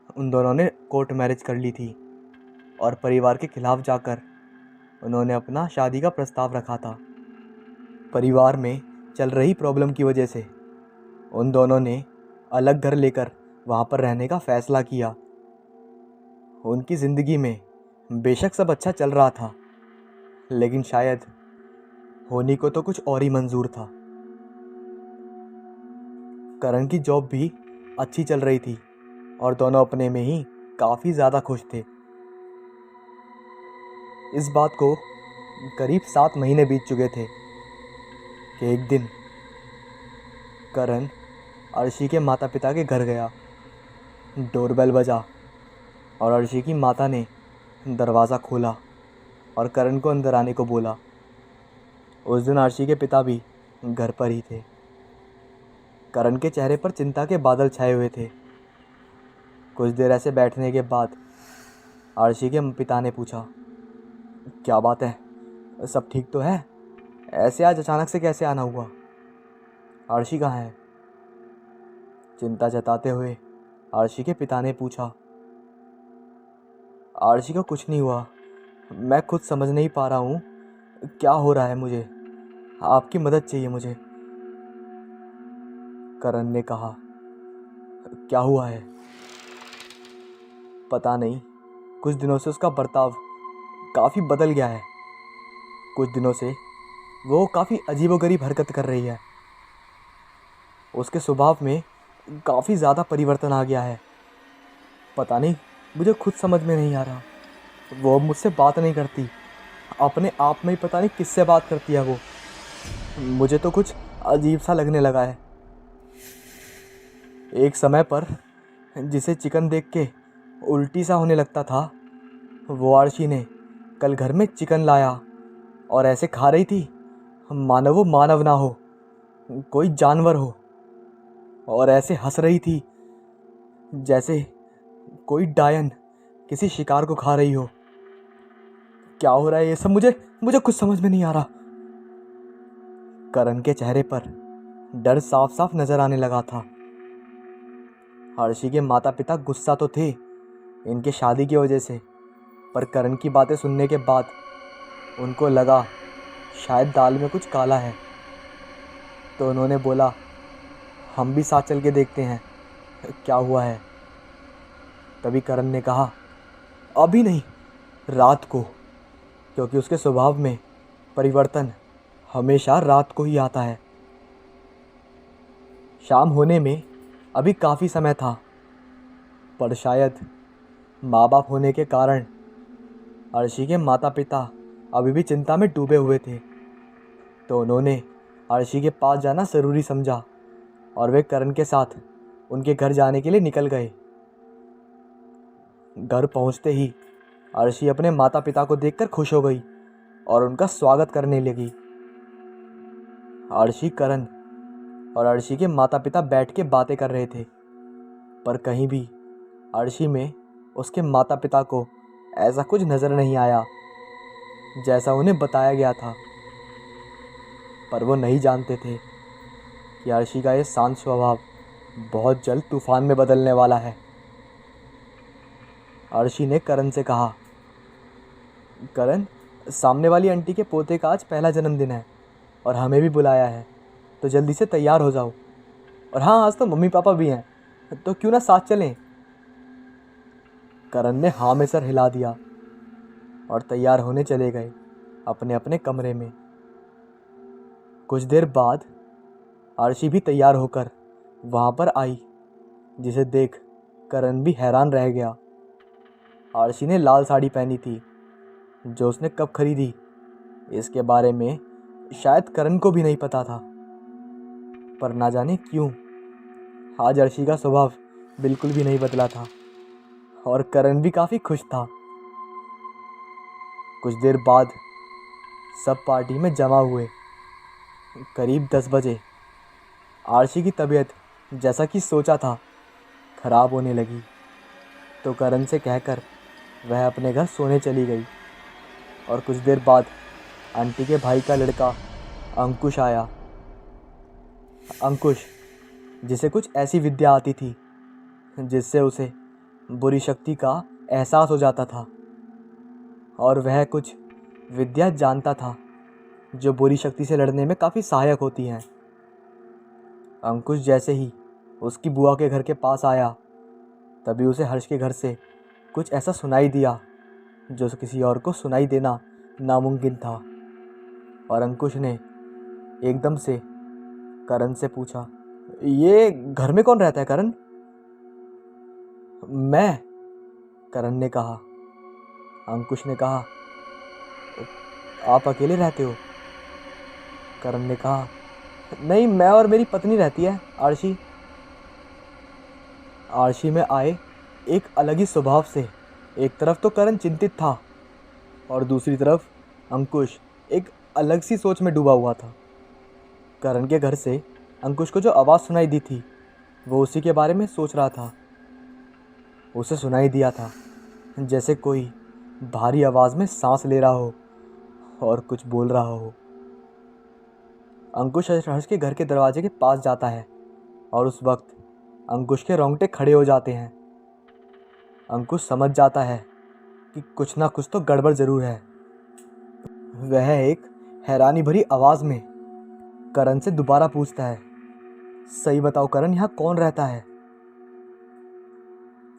उन दोनों ने कोर्ट मैरिज कर ली थी और परिवार के खिलाफ जाकर उन्होंने अपना शादी का प्रस्ताव रखा था। परिवार में चल रही प्रॉब्लम की वजह से उन दोनों ने अलग घर लेकर वहाँ पर रहने का फ़ैसला किया। उनकी ज़िंदगी में बेशक सब अच्छा चल रहा था, लेकिन शायद होनी को तो कुछ और ही मंजूर था। करण की जॉब भी अच्छी चल रही थी और दोनों अपने में ही काफ़ी ज़्यादा खुश थे। इस बात को करीब 7 महीने बीत चुके थे कि एक दिन करण अर्शी के माता पिता के घर गया। डोरबेल बजा और अर्शी की माता ने दरवाज़ा खोला और करण को अंदर आने को बोला। उस दिन अर्शी के पिता भी घर पर ही थे। करण के चेहरे पर चिंता के बादल छाए हुए थे। कुछ देर ऐसे बैठने के बाद अर्शी के पिता ने पूछा, क्या बात है, सब ठीक तो है? ऐसे आज अचानक से कैसे आना हुआ? अर्शी कहाँ है? चिंता जताते हुए अर्शी के पिता ने पूछा। अर्शी को कुछ नहीं हुआ, मैं खुद समझ नहीं पा रहा हूँ क्या हो रहा है, मुझे आपकी मदद चाहिए मुझे। करण ने कहा, क्या हुआ है? पता नहीं, कुछ दिनों से उसका बर्ताव काफ़ी बदल गया है। कुछ दिनों से वो काफ़ी अजीबोगरीब हरकत कर रही है। उसके स्वभाव में काफ़ी ज़्यादा परिवर्तन आ गया है। पता नहीं, मुझे खुद समझ में नहीं आ रहा। वो अब मुझसे बात नहीं करती, अपने आप में ही पता नहीं किससे बात करती है वो। मुझे तो कुछ अजीब सा लगने लगा है। एक समय पर जिसे चिकन देख के उल्टी सा होने लगता था, वो आरशी ने कल घर में चिकन लाया और ऐसे खा रही थी मानो वो मानव ना हो, कोई जानवर हो, और ऐसे हंस रही थी जैसे कोई डायन किसी शिकार को खा रही हो। क्या हो रहा है ये सब? मुझे कुछ समझ में नहीं आ रहा। करण के चेहरे पर डर साफ साफ नजर आने लगा था। अर्शी के माता पिता गुस्सा तो थे इनके शादी की वजह से, पर करण की बातें सुनने के बाद उनको लगा शायद दाल में कुछ काला है। तो उन्होंने बोला, हम भी साथ चल के देखते हैं क्या हुआ है। तभी करण ने कहा, अभी नहीं, रात को, क्योंकि उसके स्वभाव में परिवर्तन हमेशा रात को ही आता है। शाम होने में अभी काफ़ी समय था, पर शायद माँ बाप होने के कारण अर्शी के माता पिता अभी भी चिंता में डूबे हुए थे। तो उन्होंने अर्शी के पास जाना ज़रूरी समझा और वे करण के साथ उनके घर जाने के लिए निकल गए। घर पहुंचते ही अर्शी अपने माता पिता को देखकर खुश हो गई और उनका स्वागत करने लगी। अर्शी, करण और अर्शी के माता पिता बैठ के बातें कर रहे थे, पर कहीं भी अर्शी में उसके माता पिता को ऐसा कुछ नज़र नहीं आया जैसा उन्हें बताया गया था। पर वो नहीं जानते थे कि अर्शी का ये शांत स्वभाव बहुत जल्द तूफान में बदलने वाला है। अर्शी ने करण से कहा, करण, सामने वाली आंटी के पोते का आज पहला जन्मदिन है और हमें भी बुलाया है, तो जल्दी से तैयार हो जाओ। और हाँ, आज तो मम्मी पापा भी हैं, तो क्यों ना साथ चलें। करण ने हाँ में सर हिला दिया और तैयार होने चले गए अपने अपने कमरे में। कुछ देर बाद आरशी भी तैयार होकर वहाँ पर आई, जिसे देख करण भी हैरान रह गया। आरशी ने लाल साड़ी पहनी थी, जो उसने कब खरीदी इसके बारे में शायद करण को भी नहीं पता था। पर ना जाने क्यों आज आरशी का स्वभाव बिल्कुल भी नहीं बदला था और करण भी काफ़ी खुश था। कुछ देर बाद सब पार्टी में जमा हुए। करीब 10 बजे आरशी की तबीयत जैसा कि सोचा था खराब होने लगी, तो करण से कहकर वह अपने घर सोने चली गई। और कुछ देर बाद आंटी के भाई का लड़का अंकुश आया। अंकुश, जिसे कुछ ऐसी विद्या आती थी जिससे उसे बुरी शक्ति का एहसास हो जाता था, और वह कुछ विद्या जानता था जो बुरी शक्ति से लड़ने में काफ़ी सहायक होती हैं। अंकुश जैसे ही उसकी बुआ के घर के पास आया, तभी उसे हर्ष के घर से कुछ ऐसा सुनाई दिया जो किसी और को सुनाई देना नामुमकिन था। और अंकुश ने एकदम से करण से पूछा, ये घर में कौन रहता है करण? मैं, करण ने कहा। अंकुश ने कहा, आप अकेले रहते हो? करण ने कहा, नहीं, मैं और मेरी पत्नी रहती है आरशी। आरशी में आए एक अलग ही स्वभाव से एक तरफ तो करण चिंतित था और दूसरी तरफ अंकुश एक अलग सी सोच में डूबा हुआ था। करण के घर से अंकुश को जो आवाज़ सुनाई दी थी वो उसी के बारे में सोच रहा था। उसे सुनाई दिया था जैसे कोई भारी आवाज़ में सांस ले रहा हो और कुछ बोल रहा हो। अंकुश हर्ष के घर के दरवाजे के पास जाता है और उस वक्त अंकुश के रोंगटे खड़े हो जाते हैं। अंकुश समझ जाता है कि कुछ ना कुछ तो गड़बड़ ज़रूर है। वह एक हैरानी भरी आवाज़ में करण से दोबारा पूछता है, सही बताओ करण, यहाँ कौन रहता है?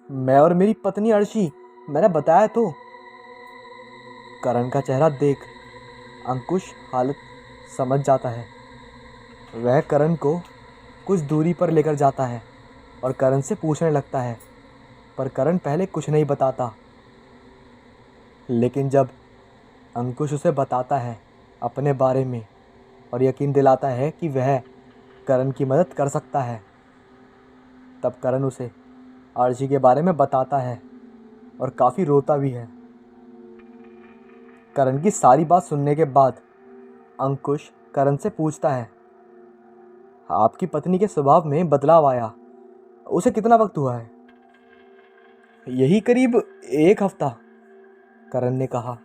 मैं और मेरी पत्नी अर्शी, मैंने बताया तो। करण का चेहरा देख अंकुश हालत समझ जाता है। वह करण को कुछ दूरी पर लेकर जाता है और करण से पूछने लगता है, पर करण पहले कुछ नहीं बताता। लेकिन जब अंकुश उसे बताता है अपने बारे में और यकीन दिलाता है कि वह करण की मदद कर सकता है, तब करण उसे आरजी के बारे में बताता है और काफ़ी रोता भी है। करण की सारी बात सुनने के बाद अंकुश करण से पूछता है, आपकी पत्नी के स्वभाव में बदलाव आया, उसे कितना वक्त हुआ है? यही करीब 1 हफ्ता, करण ने कहा।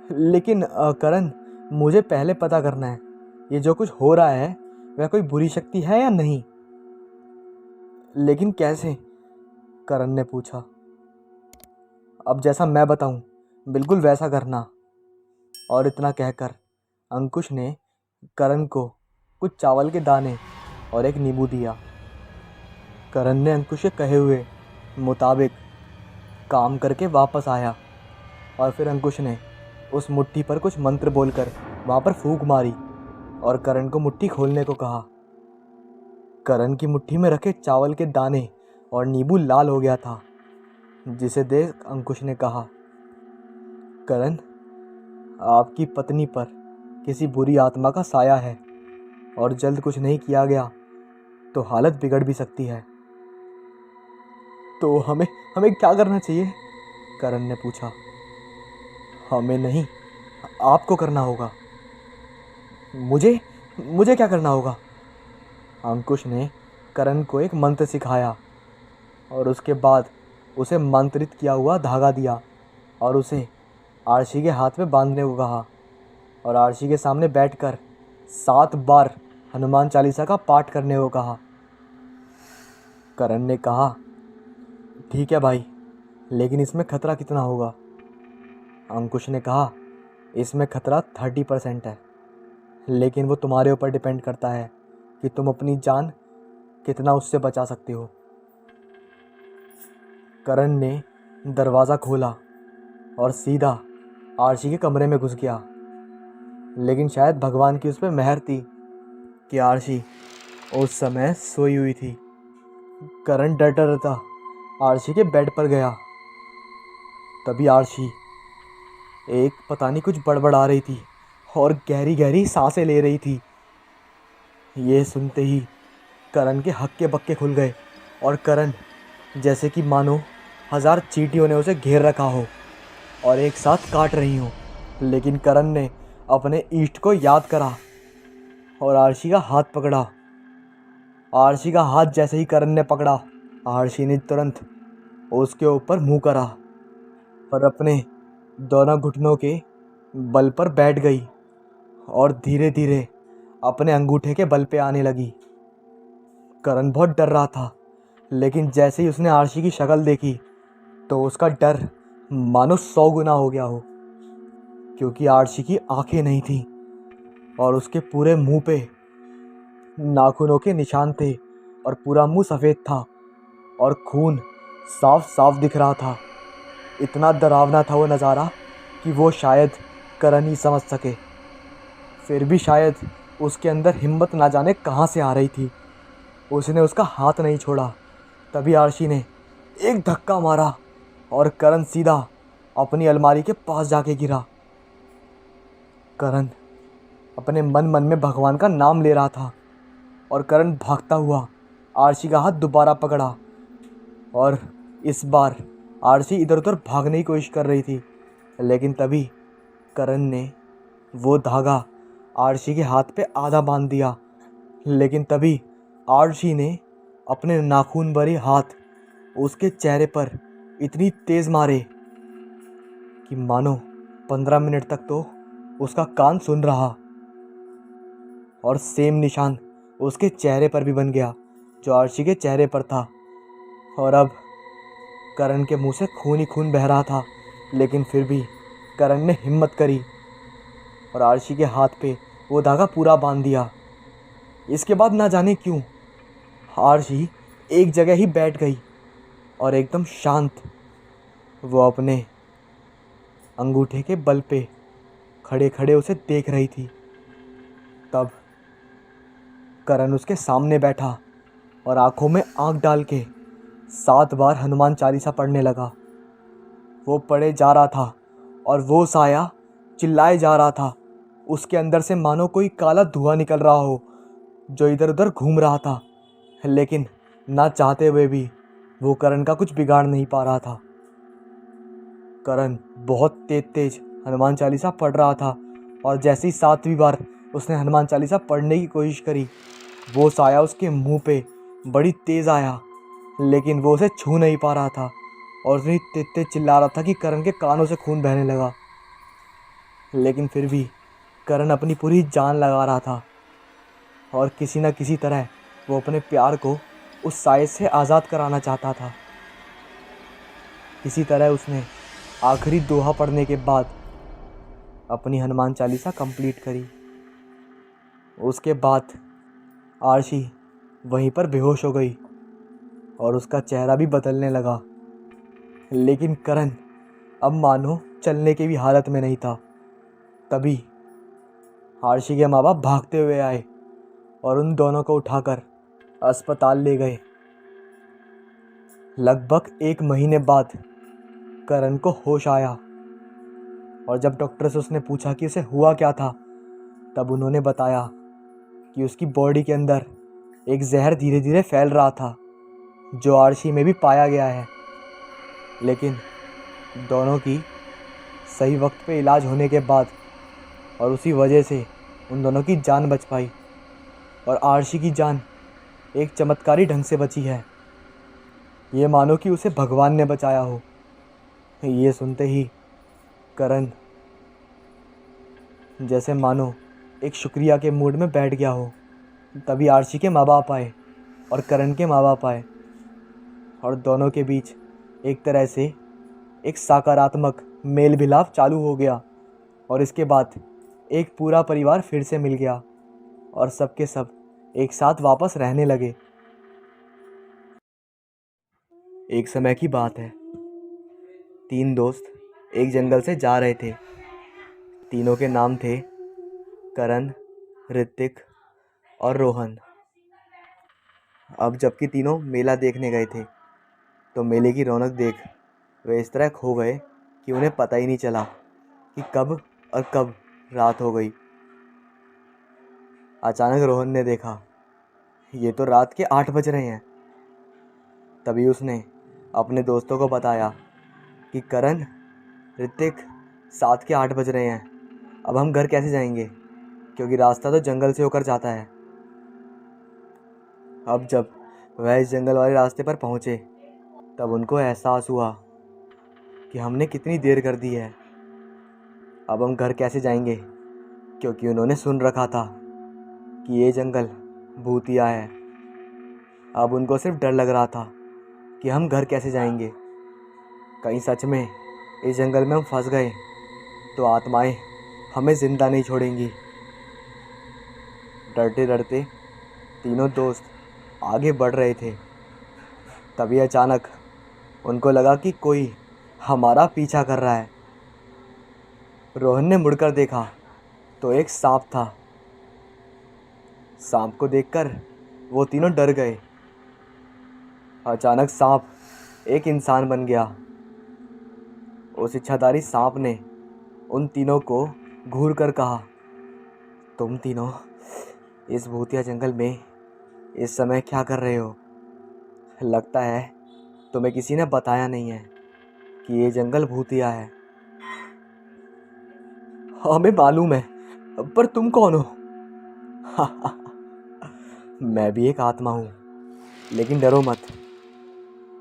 लेकिन करण, मुझे पहले पता करना है, ये जो कुछ हो रहा है वह कोई बुरी शक्ति है या नहीं? लेकिन कैसे? करण ने पूछा। अब जैसा मैं बताऊं बिल्कुल वैसा करना। और इतना कहकर अंकुश ने करण को कुछ चावल के दाने और एक नींबू दिया। करण ने अंकुश के कहे हुए मुताबिक काम करके वापस आया और फिर अंकुश ने उस मुट्ठी पर कुछ मंत्र बोलकर वहाँ पर फूंक मारी और करण को मुट्ठी खोलने को कहा। करण की मुट्ठी में रखे चावल के दाने और नींबू लाल हो गया था, जिसे देख अंकुश ने कहा, करण, आपकी पत्नी पर किसी बुरी आत्मा का साया है और जल्द कुछ नहीं किया गया तो हालत बिगड़ भी सकती है। तो हमें हमें क्या करना चाहिए? करण ने पूछा। हमें नहीं, आपको करना होगा। मुझे मुझे क्या करना होगा? अंकुश ने करण को एक मंत्र सिखाया और उसके बाद उसे मंत्रित किया हुआ धागा दिया और उसे आरशी के हाथ में बांधने को कहा और आरशी के सामने बैठकर 7 बार हनुमान चालीसा का पाठ करने को कहा। करण ने कहा, ठीक है भाई, लेकिन इसमें खतरा कितना होगा? अंकुश ने कहा, इसमें खतरा 30% है, लेकिन वो तुम्हारे ऊपर डिपेंड करता है कि तुम अपनी जान कितना उससे बचा सकते हो। करण ने दरवाज़ा खोला और सीधा आरशी के कमरे में घुस गया। लेकिन शायद भगवान की उस पर मेहर थी कि आरशी उस समय सोई हुई थी। करण डर डरता आरशी के बेड पर गया। तभी आरशी एक पता नहीं कुछ बड़बड़ा रही थी और गहरी गहरी सांसें ले रही थी। ये सुनते ही करण के हक्के बक्के खुल गए और करण जैसे कि मानो 1000 चींटियों ने उसे घेर रखा हो और एक साथ काट रही हो। लेकिन करण ने अपने इष्ट को याद करा और आरशी का हाथ पकड़ा। आरशी का हाथ जैसे ही करण ने पकड़ा, आरशी ने तुरंत उसके ऊपर मुंह करा और अपने दोनों घुटनों के बल पर बैठ गई और धीरे धीरे अपने अंगूठे के बल पे आने लगी। करण बहुत डर रहा था, लेकिन जैसे ही उसने आरशी की शक्ल देखी तो उसका डर मानो 100 गुना हो गया हो, क्योंकि आरशी की आंखें नहीं थीं और उसके पूरे मुंह पे नाखूनों के निशान थे और पूरा मुंह सफ़ेद था और खून साफ साफ दिख रहा था। इतना डरावना था वो नज़ारा कि वो शायद करण ही समझ सके। फिर भी शायद उसके अंदर हिम्मत ना जाने कहाँ से आ रही थी। उसने उसका हाथ नहीं छोड़ा। तभी आरशी ने एक धक्का मारा और करण सीधा अपनी अलमारी के पास जाके गिरा। करण अपने मन मन में भगवान का नाम ले रहा था और करण भागता हुआ आरशी का हाथ दोबारा पकड़ा और इस बार आरशी इधर उधर भागने की कोशिश कर रही थी। लेकिन तभी करण ने वो धागा आरशी के हाथ पे आधा बांध दिया। लेकिन तभी आरशी ने अपने नाखून भरे हाथ उसके चेहरे पर इतनी तेज़ मारे कि मानो 15 मिनट तक तो उसका कान सुन रहा और सेम निशान उसके चेहरे पर भी बन गया जो आरशी के चेहरे पर था। और अब करण के मुंह से खून ही खून बह रहा था, लेकिन फिर भी करण ने हिम्मत करी और आरशी के हाथ पे वो धागा पूरा बांध दिया। इसके बाद ना जाने क्यों आरशी एक जगह ही बैठ गई और एकदम शांत वो अपने अंगूठे के बल पे खड़े खड़े उसे देख रही थी। तब करण उसके सामने बैठा और आंखों में आंख डाल के 7 बार हनुमान चालीसा पढ़ने लगा। वो पढ़े जा रहा था और वो साया चिल्लाए जा रहा था। उसके अंदर से मानो कोई काला धुआं निकल रहा हो जो इधर उधर घूम रहा था, लेकिन ना चाहते हुए भी वो करण का कुछ बिगाड़ नहीं पा रहा था। करण बहुत तेज तेज हनुमान चालीसा पढ़ रहा था और जैसे ही 7वीं बार उसने हनुमान चालीसा पढ़ने की कोशिश करी, वो साया उसके मुंह पे बड़ी तेज़ आया, लेकिन वो उसे छू नहीं पा रहा था और उसे तेज तेज चिल्ला रहा था कि करण के कानों से खून बहने लगा। लेकिन फिर भी करण अपनी पूरी जान लगा रहा था और किसी न किसी तरह वो अपने प्यार को उस साये से आज़ाद कराना चाहता था। किसी तरह उसने आखिरी दोहा पढ़ने के बाद अपनी हनुमान चालीसा कंप्लीट करी। उसके बाद आरशी वहीं पर बेहोश हो गई और उसका चेहरा भी बदलने लगा। लेकिन करण अब मानो चलने की भी हालत में नहीं था। तभी आरशी के माँ बाप भागते हुए आए और उन दोनों को उठाकर अस्पताल ले गए। लगभग 1 महीने बाद करण को होश आया और जब डॉक्टर से उसने पूछा कि उसे हुआ क्या था, तब उन्होंने बताया कि उसकी बॉडी के अंदर एक जहर धीरे धीरे फैल रहा था जो आरशी में भी पाया गया है। लेकिन दोनों की सही वक्त पे इलाज होने के बाद और उसी वजह से उन दोनों की जान बच पाई और आरशी की जान एक चमत्कारी ढंग से बची है। ये मानो कि उसे भगवान ने बचाया हो। ये सुनते ही करण जैसे मानो एक शुक्रिया के मूड में बैठ गया हो। तभी आरशी के माँ बाप आए और करण के माँ बाप आए और दोनों के बीच एक तरह से एक सकारात्मक मेल मिलाप चालू हो गया और इसके बाद एक पूरा परिवार फिर से मिल गया और सब के सब एक साथ वापस रहने लगे। एक समय की बात है, 3 दोस्त एक जंगल से जा रहे थे। तीनों के नाम थे करण, ऋतिक और रोहन। अब जबकि तीनों मेला देखने गए थे, तो मेले की रौनक देख वे इस तरह खो गए कि उन्हें पता ही नहीं चला कि कब और कब रात हो गई। अचानक रोहन ने देखा, ये तो रात के 8 बज रहे हैं। तभी उसने अपने दोस्तों को बताया कि करण, ऋतिक, 7 के 8 बज रहे हैं, अब हम घर कैसे जाएंगे, क्योंकि रास्ता तो जंगल से होकर जाता है। अब जब वह इस जंगल वाले रास्ते पर पहुँचे, तब उनको एहसास हुआ कि हमने कितनी देर कर दी है। अब हम घर कैसे जाएंगे, क्योंकि उन्होंने सुन रखा था कि ये जंगल भूतिया है। अब उनको सिर्फ डर लग रहा था कि हम घर कैसे जाएंगे। कहीं सच में इस जंगल में हम फंस गए तो आत्माएं हमें ज़िंदा नहीं छोड़ेंगी। डरते डरते तीनों दोस्त आगे बढ़ रहे थे। तभी अचानक उनको लगा कि कोई हमारा पीछा कर रहा है। रोहन ने मुड़कर देखा तो एक सांप था। सांप को देखकर वो तीनों डर गए। अचानक सांप एक इंसान बन गया। उस इच्छाधारी सांप ने उन तीनों को घूर कर कहा, तुम तीनों इस भूतिया जंगल में इस समय क्या कर रहे हो? लगता है तुम्हें किसी ने बताया नहीं है कि ये जंगल भूतिया है। हमें मालूम है, पर तुम कौन हो? मैं भी एक आत्मा हूँ, लेकिन डरो मत,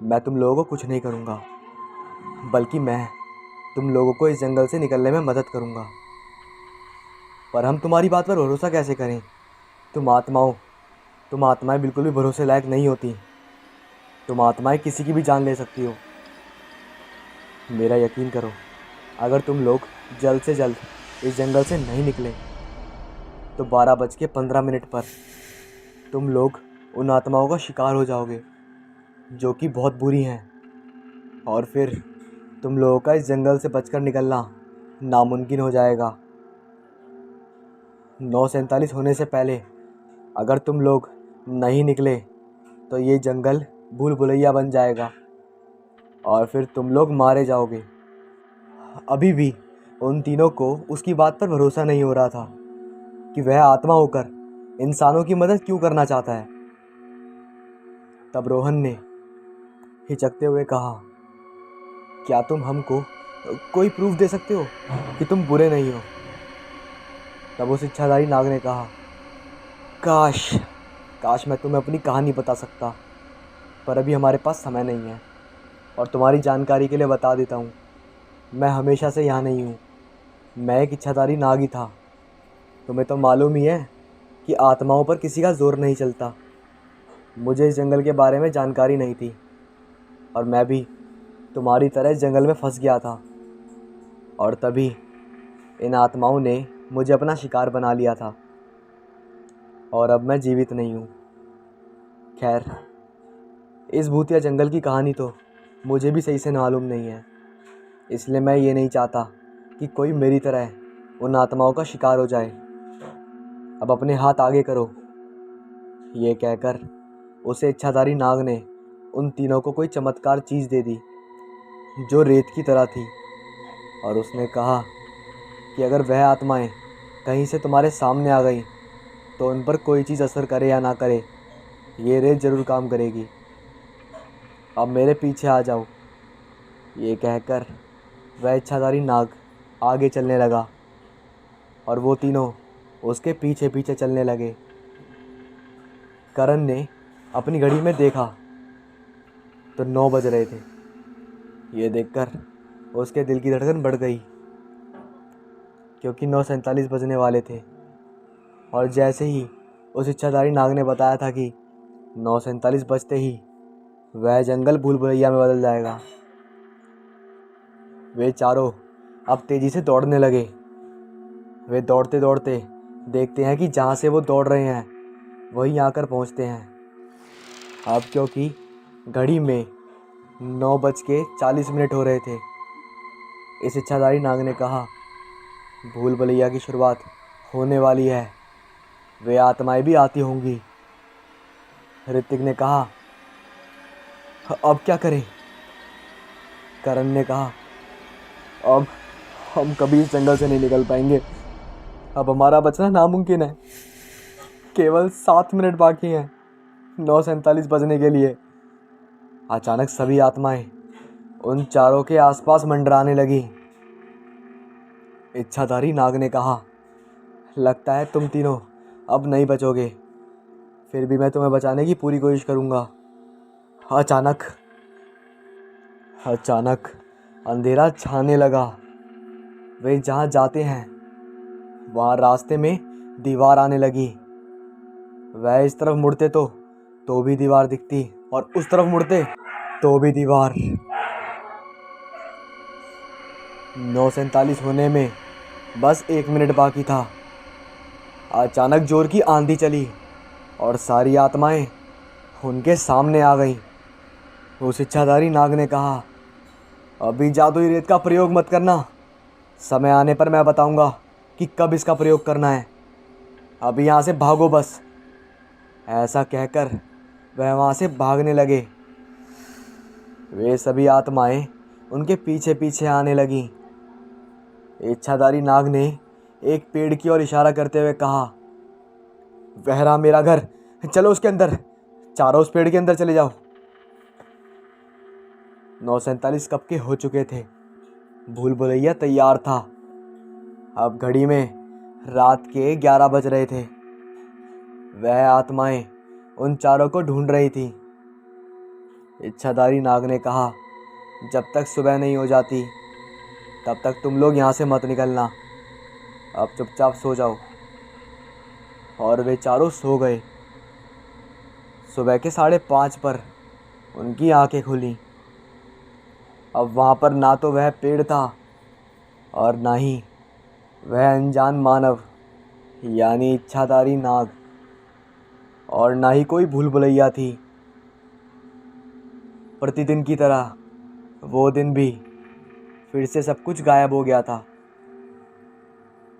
मैं तुम लोगों को कुछ नहीं करूँगा, बल्कि मैं तुम लोगों को इस जंगल से निकलने में मदद करूँगा। पर हम तुम्हारी बात पर भरोसा कैसे करें? तुम आत्माएं बिल्कुल भी भरोसे लायक नहीं होती। तुम आत्माएं किसी की भी जान ले सकती हो। मेरा यकीन करो, अगर तुम लोग जल्द से जल्द इस जंगल से नहीं निकले तो 12:15 पर तुम लोग उन आत्माओं का शिकार हो जाओगे जो कि बहुत बुरी हैं, और फिर तुम लोगों का इस जंगल से बचकर निकलना नामुमकिन हो जाएगा। 9:47 होने से पहले अगर तुम लोग नहीं निकले तो ये जंगल भूल भुलैया बन जाएगा और फिर तुम लोग मारे जाओगे। अभी भी उन तीनों को उसकी बात पर भरोसा नहीं हो रहा था कि वह आत्मा होकर इंसानों की मदद क्यों करना चाहता है। तब रोहन ने हिचकते हुए कहा, क्या तुम हमको कोई प्रूफ दे सकते हो कि तुम बुरे नहीं हो? तब उस इच्छाधारी नाग ने कहा, काश काश मैं तुम्हें अपनी कहानी बता सकता, पर अभी हमारे पास समय नहीं है। और तुम्हारी जानकारी के लिए बता देता हूँ, मैं हमेशा से यहाँ नहीं हूँ। मैं एक इच्छाधारी नाग ही था। तुम्हें तो मालूम ही है कि आत्माओं पर किसी का जोर नहीं चलता। मुझे इस जंगल के बारे में जानकारी नहीं थी और मैं भी तुम्हारी तरह इस जंगल में फंस गया था, और तभी इन आत्माओं ने मुझे अपना शिकार बना लिया था और अब मैं जीवित नहीं हूँ। खैर, इस भूतिया जंगल की कहानी तो मुझे भी सही से मालूम नहीं है, इसलिए मैं ये नहीं चाहता कि कोई मेरी तरह उन आत्माओं का शिकार हो जाए। अब अपने हाथ आगे करो। ये कहकर उसे इच्छाधारी नाग ने उन तीनों को कोई चमत्कार चीज़ दे दी जो रेत की तरह थी, और उसने कहा कि अगर वह आत्माएं कहीं से तुम्हारे सामने आ गई तो उन पर कोई चीज़ असर करे या ना करे, ये रेत ज़रूर काम करेगी। अब मेरे पीछे आ जाओ। ये कहकर वह इच्छाधारी नाग आगे चलने लगा और वो तीनों उसके पीछे पीछे चलने लगे। करण ने अपनी घड़ी में देखा तो 9 बज रहे थे। ये देखकर उसके दिल की धड़कन बढ़ गई, क्योंकि 9:47 बजने वाले थे। और जैसे ही उस इच्छाधारी नाग ने बताया था कि 9:47 बजते ही वह जंगल भूल भुलैया में बदल जाएगा, वे चारों अब तेज़ी से दौड़ने लगे। वे दौड़ते दौड़ते देखते हैं कि जहाँ से वो दौड़ रहे हैं वहीं आकर पहुंचते हैं। अब क्योंकि घड़ी में 9:40 हो रहे थे, इस इच्छाधारी नाग ने कहा, भूल भुलैया की शुरुआत होने वाली है, वे आत्माएं भी आती होंगी। ऋतिक ने कहा, अब क्या करें? करण ने कहा, अब हम कभी इस जंगल से नहीं निकल पाएंगे। अब हमारा बचना नामुमकिन है। केवल 7 मिनट बाकी हैं 9:47 बजने के लिए। अचानक सभी आत्माएं उन चारों के आसपास मंडराने लगी। इच्छाधारी नाग ने कहा, लगता है तुम तीनों अब नहीं बचोगे, फिर भी मैं तुम्हें बचाने की पूरी कोशिश करूंगा। अचानक अंधेरा छाने लगा। वे जहाँ जाते हैं वहाँ रास्ते में दीवार आने लगी। वह इस तरफ मुड़ते तो भी दीवार दिखती, और उस तरफ मुड़ते तो भी दीवार। 9:47 होने में बस 1 मिनट बाकी था। अचानक जोर की आंधी चली और सारी आत्माएं उनके सामने आ गईं। उस इच्छाधारी नाग ने कहा, अभी जादुई रेत का प्रयोग मत करना, समय आने पर मैं बताऊंगा कि कब इसका प्रयोग करना है। अभी यहाँ से भागो बस। ऐसा कहकर वह वहाँ से भागने लगे। वे सभी आत्माएं उनके पीछे पीछे आने लगीं। इच्छाधारी नाग ने एक पेड़ की ओर इशारा करते हुए कहा, वह रहा मेरा घर, चलो उसके अंदर, चारों उस पेड़ के अंदर चले जाओ। 9:47 कब के हो चुके थे। भूल भुलैया तैयार था। अब घड़ी में रात के 11 बज रहे थे। वह आत्माएं उन चारों को ढूंढ रही थी। इच्छाधारी नाग ने कहा, जब तक सुबह नहीं हो जाती तब तक तुम लोग यहाँ से मत निकलना, अब चुपचाप सो जाओ। और वे चारों सो गए। सुबह के 5:30 पर उनकी आंखें खुली। अब वहाँ पर ना तो वह पेड़ था और ना ही वह अनजान मानव यानी इच्छाधारी नाग, और ना ही कोई भूल भुलैया थी। प्रतिदिन की तरह वो दिन भी फिर से सब कुछ गायब हो गया था।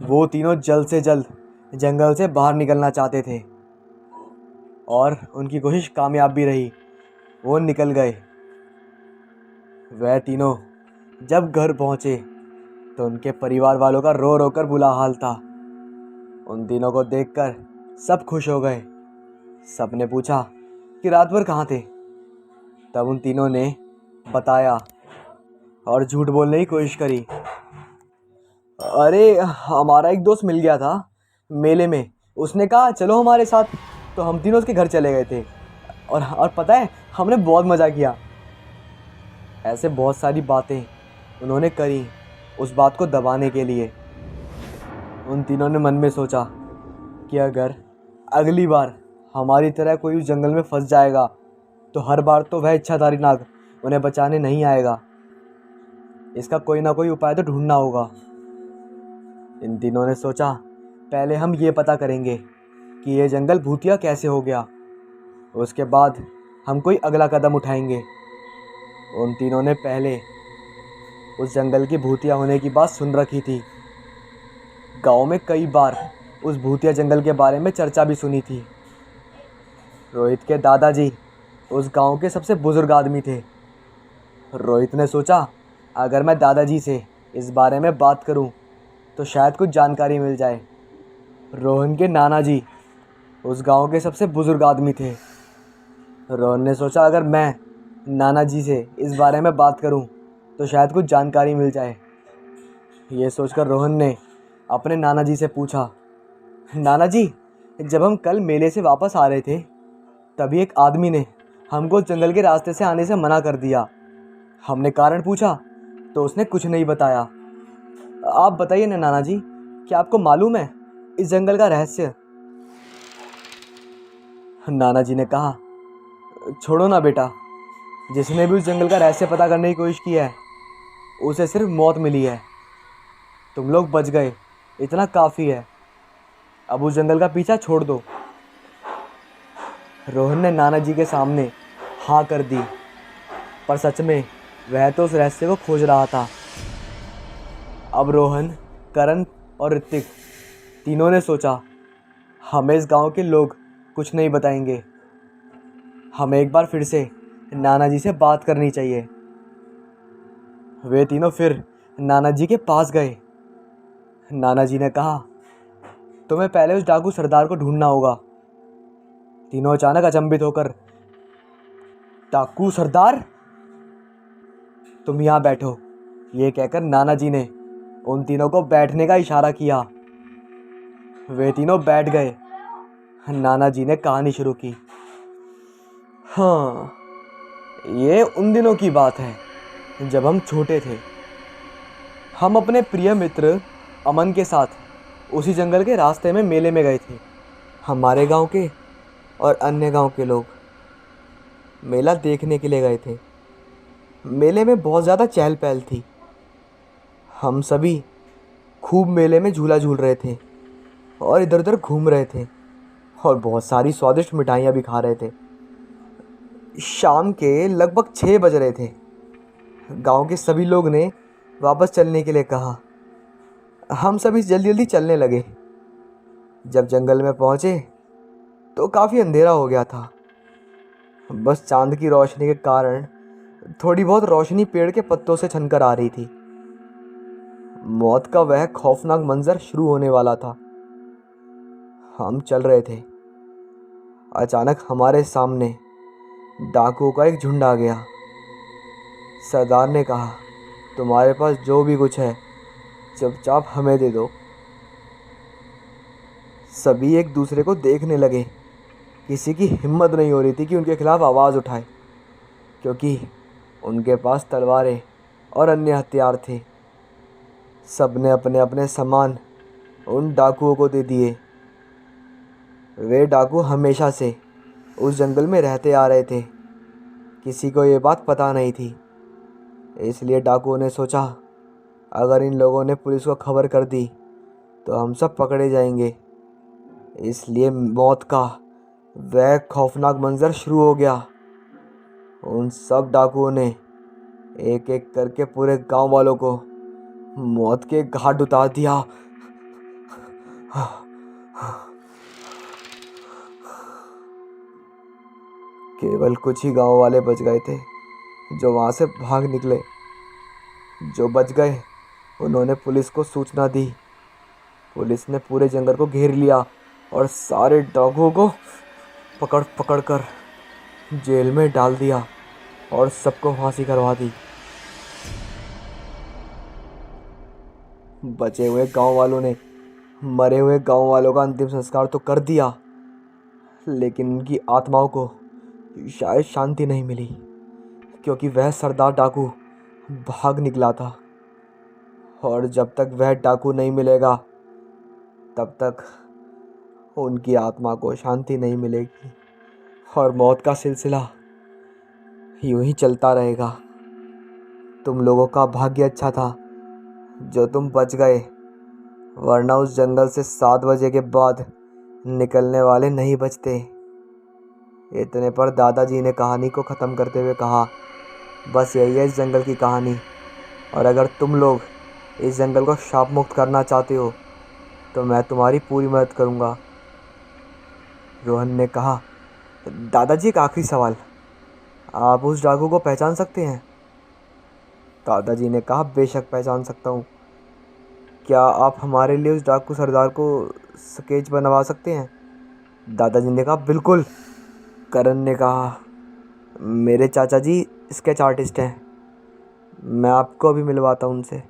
वो तीनों जल्द से जल्द जंगल से बाहर निकलना चाहते थे और उनकी कोशिश कामयाब भी रही। वो निकल गए। वह तीनों जब घर पहुँचे तो उनके परिवार वालों का रो रो कर बुरा हाल था। उन तीनों को देखकर सब खुश हो गए। सब ने पूछा कि रात भर कहाँ थे। तब उन तीनों ने बताया और झूठ बोलने की कोशिश करी। अरे हमारा एक दोस्त मिल गया था मेले में, उसने कहा चलो हमारे साथ, तो हम तीनों उसके घर चले गए थे और पता है हमने बहुत मज़ा किया। ऐसे बहुत सारी बातें उन्होंने करी उस बात को दबाने के लिए। उन तीनों ने मन में सोचा कि अगर अगली बार हमारी तरह कोई उस जंगल में फंस जाएगा तो हर बार तो वह इच्छाधारी नाग उन्हें बचाने नहीं आएगा। इसका कोई ना कोई उपाय तो ढूंढना होगा। इन तीनों ने सोचा, पहले हम ये पता करेंगे कि ये जंगल भूतिया कैसे हो गया, उसके बाद हम कोई अगला कदम उठाएंगे। उन तीनों ने पहले उस जंगल की भूतिया होने की बात सुन रखी थी। गांव में कई बार उस भूतिया जंगल के बारे में चर्चा भी सुनी थी। रोहित के दादाजी उस गांव के सबसे बुजुर्ग आदमी थे। रोहित ने सोचा, अगर मैं दादाजी से इस बारे में बात करूं तो शायद कुछ जानकारी मिल जाए। रोहन के नाना जी उस गांव के सबसे बुजुर्ग आदमी थे। रोहन ने सोचा, अगर मैं नाना जी से इस बारे में बात करूं तो शायद कुछ जानकारी मिल जाए। ये सोचकर रोहन ने अपने नाना जी से पूछा, नाना जी, जब हम कल मेले से वापस आ रहे थे तभी एक आदमी ने हमको जंगल के रास्ते से आने से मना कर दिया। हमने कारण पूछा तो उसने कुछ नहीं बताया। आप बताइए ना नाना जी, क्या आपको मालूम है इस जंगल का रहस्य? नाना जी ने कहा, छोड़ो ना बेटा, जिसने भी उस जंगल का रहस्य पता करने की कोशिश की है उसे सिर्फ मौत मिली है। तुम लोग बच गए, इतना काफ़ी है। अब उस जंगल का पीछा छोड़ दो। रोहन ने नाना जी के सामने हाँ कर दी, पर सच में वह तो उस रहस्य को खोज रहा था। अब रोहन, करण और ऋतिक तीनों ने सोचा, हमें इस गांव के लोग कुछ नहीं बताएंगे। हमें एक बार फिर से नाना जी से बात करनी चाहिए। वे तीनों फिर नाना जी के पास गए। नाना जी ने कहा, तुम्हें पहले उस डाकू सरदार को ढूंढना होगा। तीनों अचानक अचंभित होकर, डाकू सरदार? तुम यहाँ बैठो, ये कहकर नाना जी ने उन तीनों को बैठने का इशारा किया। वे तीनों बैठ गए। नाना जी ने कहानी शुरू की। हाँ, ये उन दिनों की बात है जब हम छोटे थे। हम अपने प्रिय मित्र अमन के साथ उसी जंगल के रास्ते में मेले में गए थे। हमारे गांव के और अन्य गांव के लोग मेला देखने के लिए गए थे। मेले में बहुत ज़्यादा चहल पहल थी। हम सभी खूब मेले में झूला झूल रहे थे और इधर उधर घूम रहे थे और बहुत सारी स्वादिष्ट मिठाइयाँ भी खा रहे थे। शाम के लगभग 6 बज रहे थे। गांव के सभी लोग ने वापस चलने के लिए कहा। हम सभी जल्दी जल्दी चलने लगे। जब जंगल में पहुंचे तो काफ़ी अंधेरा हो गया था। बस चांद की रोशनी के कारण थोड़ी बहुत रोशनी पेड़ के पत्तों से छनकर आ रही थी। मौत का वह खौफनाक मंजर शुरू होने वाला था। हम चल रहे थे। अचानक हमारे सामने डाकुओं का एक झुंड आ गया। सरदार ने कहा, तुम्हारे पास जो भी कुछ है चुपचाप हमें दे दो। सभी एक दूसरे को देखने लगे। किसी की हिम्मत नहीं हो रही थी कि उनके खिलाफ आवाज़ उठाए, क्योंकि उनके पास तलवारें और अन्य हथियार थे। सब ने अपने अपने सामान उन डाकुओं को दे दिए। वे डाकू हमेशा से उस जंगल में रहते आ रहे थे। किसी को ये बात पता नहीं थी, इसलिए डाकुओं ने सोचा, अगर इन लोगों ने पुलिस को खबर कर दी तो हम सब पकड़े जाएंगे। इसलिए मौत का वह खौफनाक मंजर शुरू हो गया। उन सब डाकुओं ने एक एक करके पूरे गांव वालों को मौत के घाट उतार दिया। केवल कुछ ही गांव वाले बच गए थे जो वहां से भाग निकले। जो बच गए उन्होंने पुलिस को सूचना दी। पुलिस ने पूरे जंगल को घेर लिया और सारे डाकुओं को पकड़ पकड़ कर जेल में डाल दिया और सबको फांसी करवा दी। बचे हुए गांव वालों ने मरे हुए गांव वालों का अंतिम संस्कार तो कर दिया, लेकिन उनकी आत्माओं को शायद शांति नहीं मिली, क्योंकि वह सरदार डाकू भाग निकला था। और जब तक वह डाकू नहीं मिलेगा तब तक उनकी आत्मा को शांति नहीं मिलेगी और मौत का सिलसिला यूं ही चलता रहेगा। तुम लोगों का भाग्य अच्छा था जो तुम बच गए, वरना उस जंगल से 7 बजे के बाद निकलने वाले नहीं बचते। इतने पर दादाजी ने कहानी को ख़त्म करते हुए कहा, बस यही है इस जंगल की कहानी, और अगर तुम लोग इस जंगल को शाप मुक्त करना चाहते हो तो मैं तुम्हारी पूरी मदद करूँगा। रोहन ने कहा, दादाजी एक आखिरी सवाल, आप उस डाकू को पहचान सकते हैं? दादाजी ने कहा, बेशक पहचान सकता हूँ। क्या आप हमारे लिए उस डाकू सरदार को स्केच बनवा सकते हैं? दादाजी ने कहा, बिल्कुल। करण ने कहा, मेरे चाचा जी स्केच आर्टिस्ट हैं, मैं आपको अभी मिलवाता हूँ उनसे।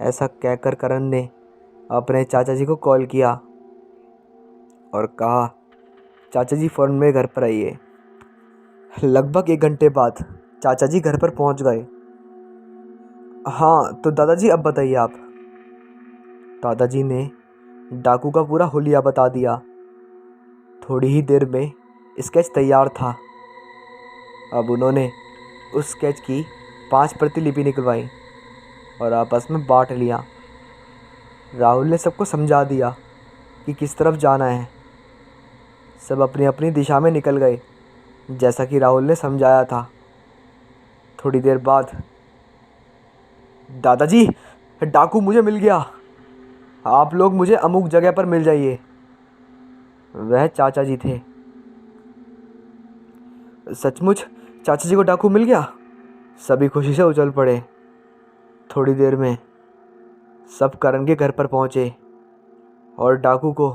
ऐसा कहकर करण ने अपने चाचा जी को कॉल किया और कहा, चाचा जी फ़ौरन मेरे घर पर आइए। लगभग 1 घंटे बाद चाचा जी घर पर पहुंच गए। हाँ तो दादाजी अब बताइए आप। दादाजी ने डाकू का पूरा हुलिया बता दिया। थोड़ी ही देर में स्केच तैयार था। अब उन्होंने उस स्केच की 5 प्रतिलिपि निकलवाई और आपस में बांट लिया। राहुल ने सबको समझा दिया कि किस तरफ जाना है। सब अपनी अपनी दिशा में निकल गए, जैसा कि राहुल ने समझाया था। थोड़ी देर बाद, दादाजी, डाकू मुझे मिल गया। आप लोग मुझे अमुक जगह पर मिल जाइए। वह चाचा जी थे। सचमुच चाचा जी को डाकू मिल गया? सभी खुशी से उछल पड़े। थोड़ी देर में सब करण के घर पर पहुंचे और डाकू को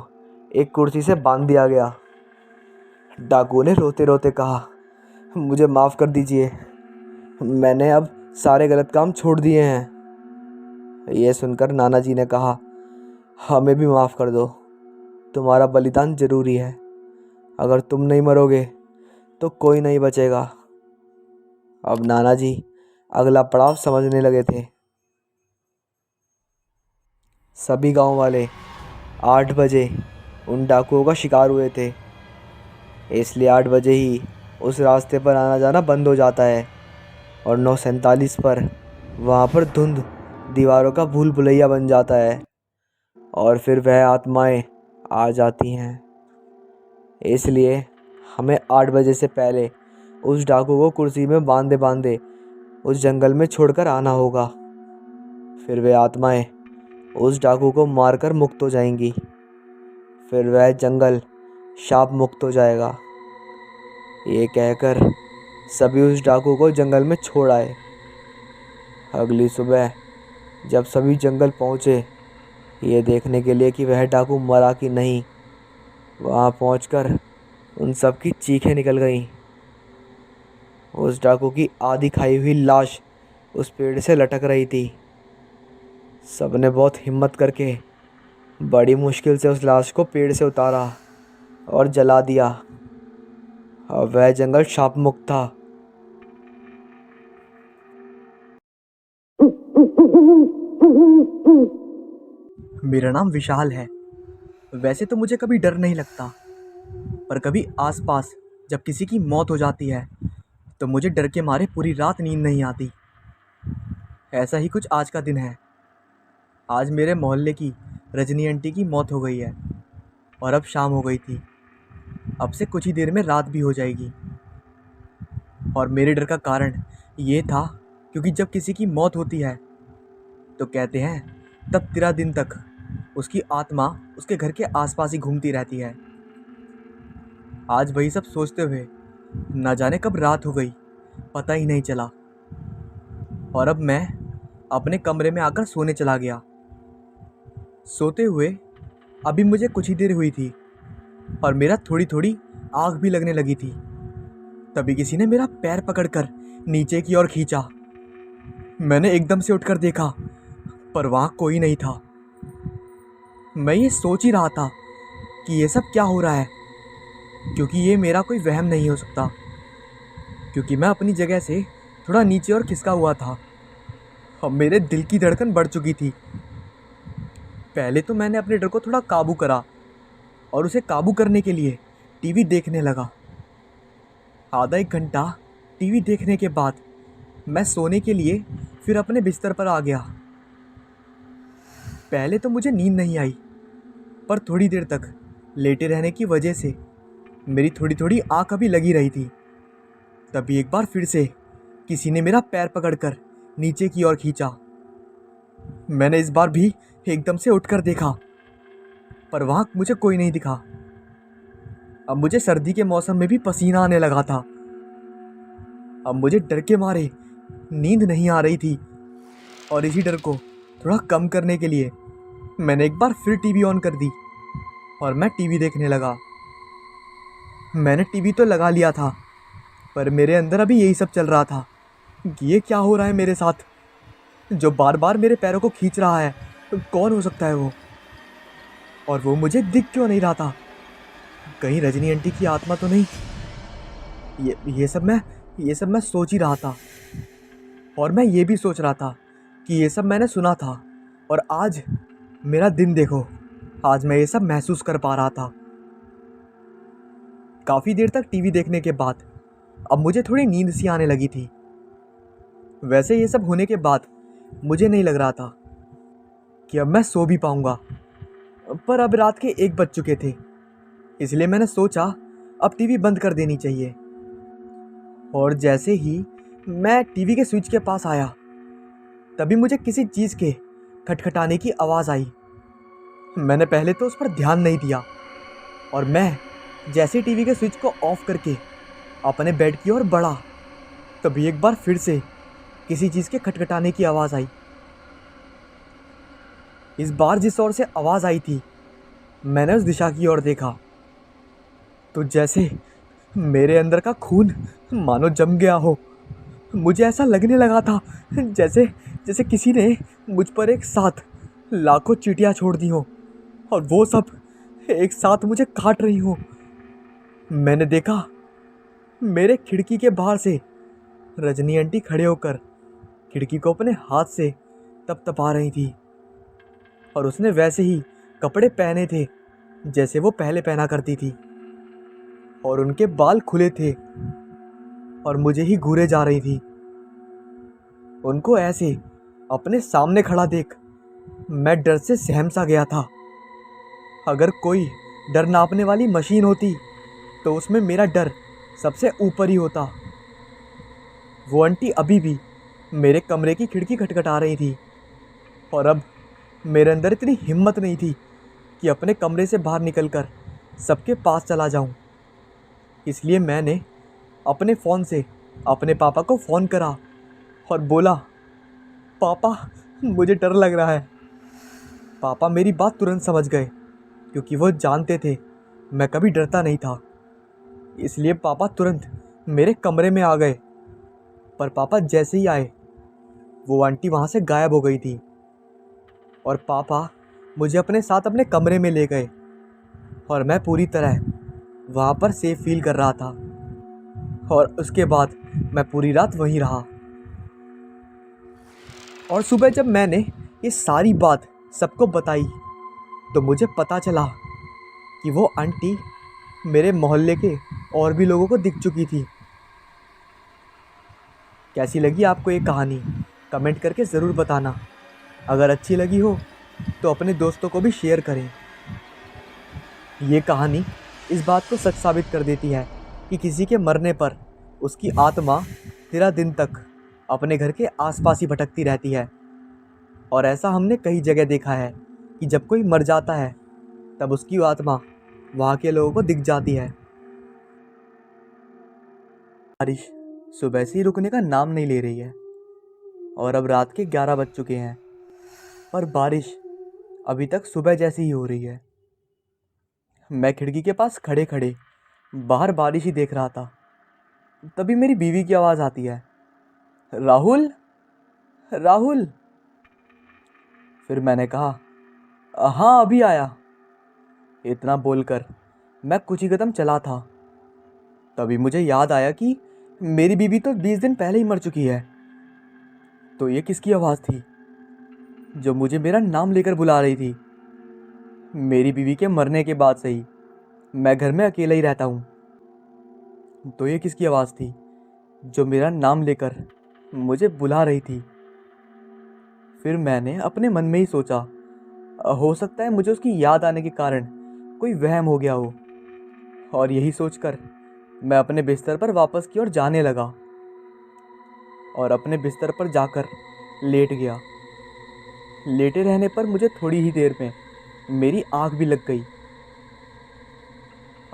एक कुर्सी से बांध दिया गया। डाकू ने रोते रोते कहा, मुझे माफ़ कर दीजिए, मैंने अब सारे गलत काम छोड़ दिए हैं। यह सुनकर नाना जी ने कहा, हमें भी माफ़ कर दो, तुम्हारा बलिदान जरूरी है। अगर तुम नहीं मरोगे तो कोई नहीं बचेगा। अब नाना जी अगला पड़ाव समझने लगे थे। सभी गांव वाले 8 बजे उन डाकुओं का शिकार हुए थे, इसलिए 8 बजे ही उस रास्ते पर आना जाना बंद हो जाता है और 9:47 पर वहाँ पर धुंध दीवारों का भूल भुलैया बन जाता है और फिर वह आत्माएं आ जाती हैं। इसलिए हमें 8 बजे से पहले उस डाकू को कुर्सी में बांधे बांधे उस जंगल में छोड़कर आना होगा। फिर वे आत्माएं उस डाकू को मारकर मुक्त हो जाएंगी। फिर वह जंगल शाप मुक्त हो जाएगा। ये कहकर सभी उस डाकू को जंगल में छोड़ आए। अगली सुबह जब सभी जंगल पहुँचे ये देखने के लिए कि वह डाकू मरा कि नहीं, वहाँ पहुंचकर उन सब की चीखें निकल गईं। उस डाकू की आधी खाई हुई लाश उस पेड़ से लटक रही थी। सबने बहुत हिम्मत करके बड़ी मुश्किल से उस लाश को पेड़ से उतारा और जला दिया। अब वह जंगल शाप मुक्त था। मेरा नाम विशाल है। वैसे तो मुझे कभी डर नहीं लगता, पर कभी आसपास जब किसी की मौत हो जाती है तो मुझे डर के मारे पूरी रात नींद नहीं आती। ऐसा ही कुछ आज का दिन है। आज मेरे मोहल्ले की रजनी आंटी की मौत हो गई है और अब शाम हो गई थी। अब से कुछ ही देर में रात भी हो जाएगी। और मेरे डर का कारण ये था क्योंकि जब किसी की मौत होती है तो कहते हैं तब 13 दिन तक उसकी आत्मा उसके घर के आसपास ही घूमती रहती है। आज वही सब सोचते हुए न जाने कब रात हो गई, पता ही नहीं चला। और अब मैं अपने कमरे में आकर सोने चला गया। सोते हुए अभी मुझे कुछ ही देर हुई थी और मेरा थोड़ी थोड़ी आँख भी लगने लगी थी। तभी किसी ने मेरा पैर पकड़कर नीचे की ओर खींचा। मैंने एकदम से उठकर देखा, पर वहाँ कोई नहीं था। मैं ये सोच ही रहा था कि ये सब क्या हो रहा है, क्योंकि ये मेरा कोई वहम नहीं हो सकता, क्योंकि मैं अपनी जगह से थोड़ा नीचे और खिसका हुआ था। अब मेरे दिल की धड़कन बढ़ चुकी थी। पहले तो मैंने अपने डर को थोड़ा काबू करा और उसे काबू करने के लिए टीवी देखने लगा। आधा एक घंटा टीवी देखने के बाद मैं सोने के लिए फिर अपने बिस्तर पर आ गया। पहले तो मुझे नींद नहीं आई, पर थोड़ी देर तक लेटे रहने की वजह से मेरी थोड़ी थोड़ी आँख अभी लगी रही थी। तभी एक बार फिर से किसी ने मेरा पैर पकड़कर नीचे की ओर खींचा। मैंने इस बार भी एकदम से उठकर देखा, पर वहाँ मुझे कोई नहीं दिखा। अब मुझे सर्दी के मौसम में भी पसीना आने लगा था। अब मुझे डर के मारे नींद नहीं आ रही थी और इसी डर को थोड़ा कम करने के लिए मैंने एक बार फिर टीवी ऑन कर दी और मैं टीवी देखने लगा। मैंने टीवी तो लगा लिया था, पर मेरे अंदर अभी यही सब चल रहा था कि ये क्या हो रहा है मेरे साथ, जो बार बार मेरे पैरों को खींच रहा है। कौन हो सकता है वो, और वो मुझे दिख क्यों नहीं रहा था? कहीं रजनी आंटी की आत्मा तो नहीं? ये सब मैं सोच ही रहा था। और मैं ये भी सोच रहा था कि ये सब मैंने सुना था और आज मेरा दिन देखो, आज मैं ये सब महसूस कर पा रहा था। काफ़ी देर तक टीवी देखने के बाद अब मुझे थोड़ी नींद सी आने लगी थी। वैसे ये सब होने के बाद मुझे नहीं लग रहा था कि अब मैं सो भी पाऊंगा, पर अब रात के 1 बज चुके थे इसलिए मैंने सोचा अब टीवी बंद कर देनी चाहिए। और जैसे ही मैं टीवी के स्विच के पास आया, तभी मुझे किसी चीज़ के खटखटाने की आवाज़ आई। मैंने पहले तो उस पर ध्यान नहीं दिया और मैं जैसे टीवी के स्विच को ऑफ करके अपने बेड की ओर बढ़ा, तभी एक बार फिर से किसी चीज़ के खटखटाने की आवाज़ आई। इस बार जिस ओर से आवाज़ आई थी, मैंने उस दिशा की ओर देखा तो जैसे मेरे अंदर का खून मानो जम गया हो। मुझे ऐसा लगने लगा था जैसे जैसे किसी ने मुझ पर एक साथ लाखों चींटियां छोड़ दी हो और वो सब एक साथ मुझे काट रही हो। मैंने देखा मेरे खिड़की के बाहर से रजनी आंटी खड़े होकर खिड़की को अपने हाथ से तपतपा रही थी और उसने वैसे ही कपड़े पहने थे जैसे वो पहले पहना करती थी और उनके बाल खुले थे और मुझे ही घूरे जा रही थी। उनको ऐसे अपने सामने खड़ा देख मैं डर से सहम सा गया था। अगर कोई डर नापने वाली मशीन होती तो उसमें मेरा डर सबसे ऊपर ही होता। वो आंटी अभी भी मेरे कमरे की खिड़की खटखटा रही थी और अब मेरे अंदर इतनी हिम्मत नहीं थी कि अपने कमरे से बाहर निकलकर सबके पास चला जाऊं। इसलिए मैंने अपने फ़ोन से अपने पापा को फ़ोन करा और बोला, पापा मुझे डर लग रहा है। पापा मेरी बात तुरंत समझ गए क्योंकि वो जानते थे मैं कभी डरता नहीं था। इसलिए पापा तुरंत मेरे कमरे में आ गए। पर पापा जैसे ही आए, वो आंटी वहाँ से गायब हो गई थी और पापा मुझे अपने साथ अपने कमरे में ले गए और मैं पूरी तरह वहाँ पर सेफ फील कर रहा था। और उसके बाद मैं पूरी रात वहीं रहा। और सुबह जब मैंने ये सारी बात सबको बताई तो मुझे पता चला कि वो आंटी मेरे मोहल्ले के और भी लोगों को दिख चुकी थी। कैसी लगी आपको ये कहानी कमेंट करके ज़रूर बताना। अगर अच्छी लगी हो तो अपने दोस्तों को भी शेयर करें। ये कहानी इस बात को सच साबित कर देती है कि किसी के मरने पर उसकी आत्मा 13 दिन तक अपने घर के आसपास ही भटकती रहती है। और ऐसा हमने कई जगह देखा है कि जब कोई मर जाता है तब उसकी आत्मा वहाँ के लोगों को दिख जाती है। बारिश सुबह से ही रुकने का नाम नहीं ले रही है और अब रात के 11 बज चुके हैं और बारिश अभी तक सुबह जैसी ही हो रही है। मैं खिड़की के पास खड़े खड़े बाहर बारिश ही देख रहा था। तभी मेरी बीवी की आवाज़ आती है, राहुल राहुल। फिर मैंने कहा, हाँ अभी आया। इतना बोलकर मैं कुछ ही कदम चला था, तभी मुझे याद आया कि मेरी बीवी तो 20 दिन पहले ही मर चुकी है। तो ये किसकी आवाज़ थी जो मुझे मेरा नाम लेकर बुला रही थी? मेरी बीवी के मरने के बाद से ही मैं घर में अकेला ही रहता हूँ। तो ये किसकी आवाज़ थी जो मेरा नाम लेकर मुझे बुला रही थी? फिर मैंने अपने मन में ही सोचा, हो सकता है मुझे उसकी याद आने के कारण कोई वहम हो गया हो। और यही सोचकर मैं अपने बिस्तर पर वापस की ओर जाने लगा और अपने बिस्तर पर जाकर लेट गया। लेटे रहने पर मुझे थोड़ी ही देर में मेरी आँख भी लग गई।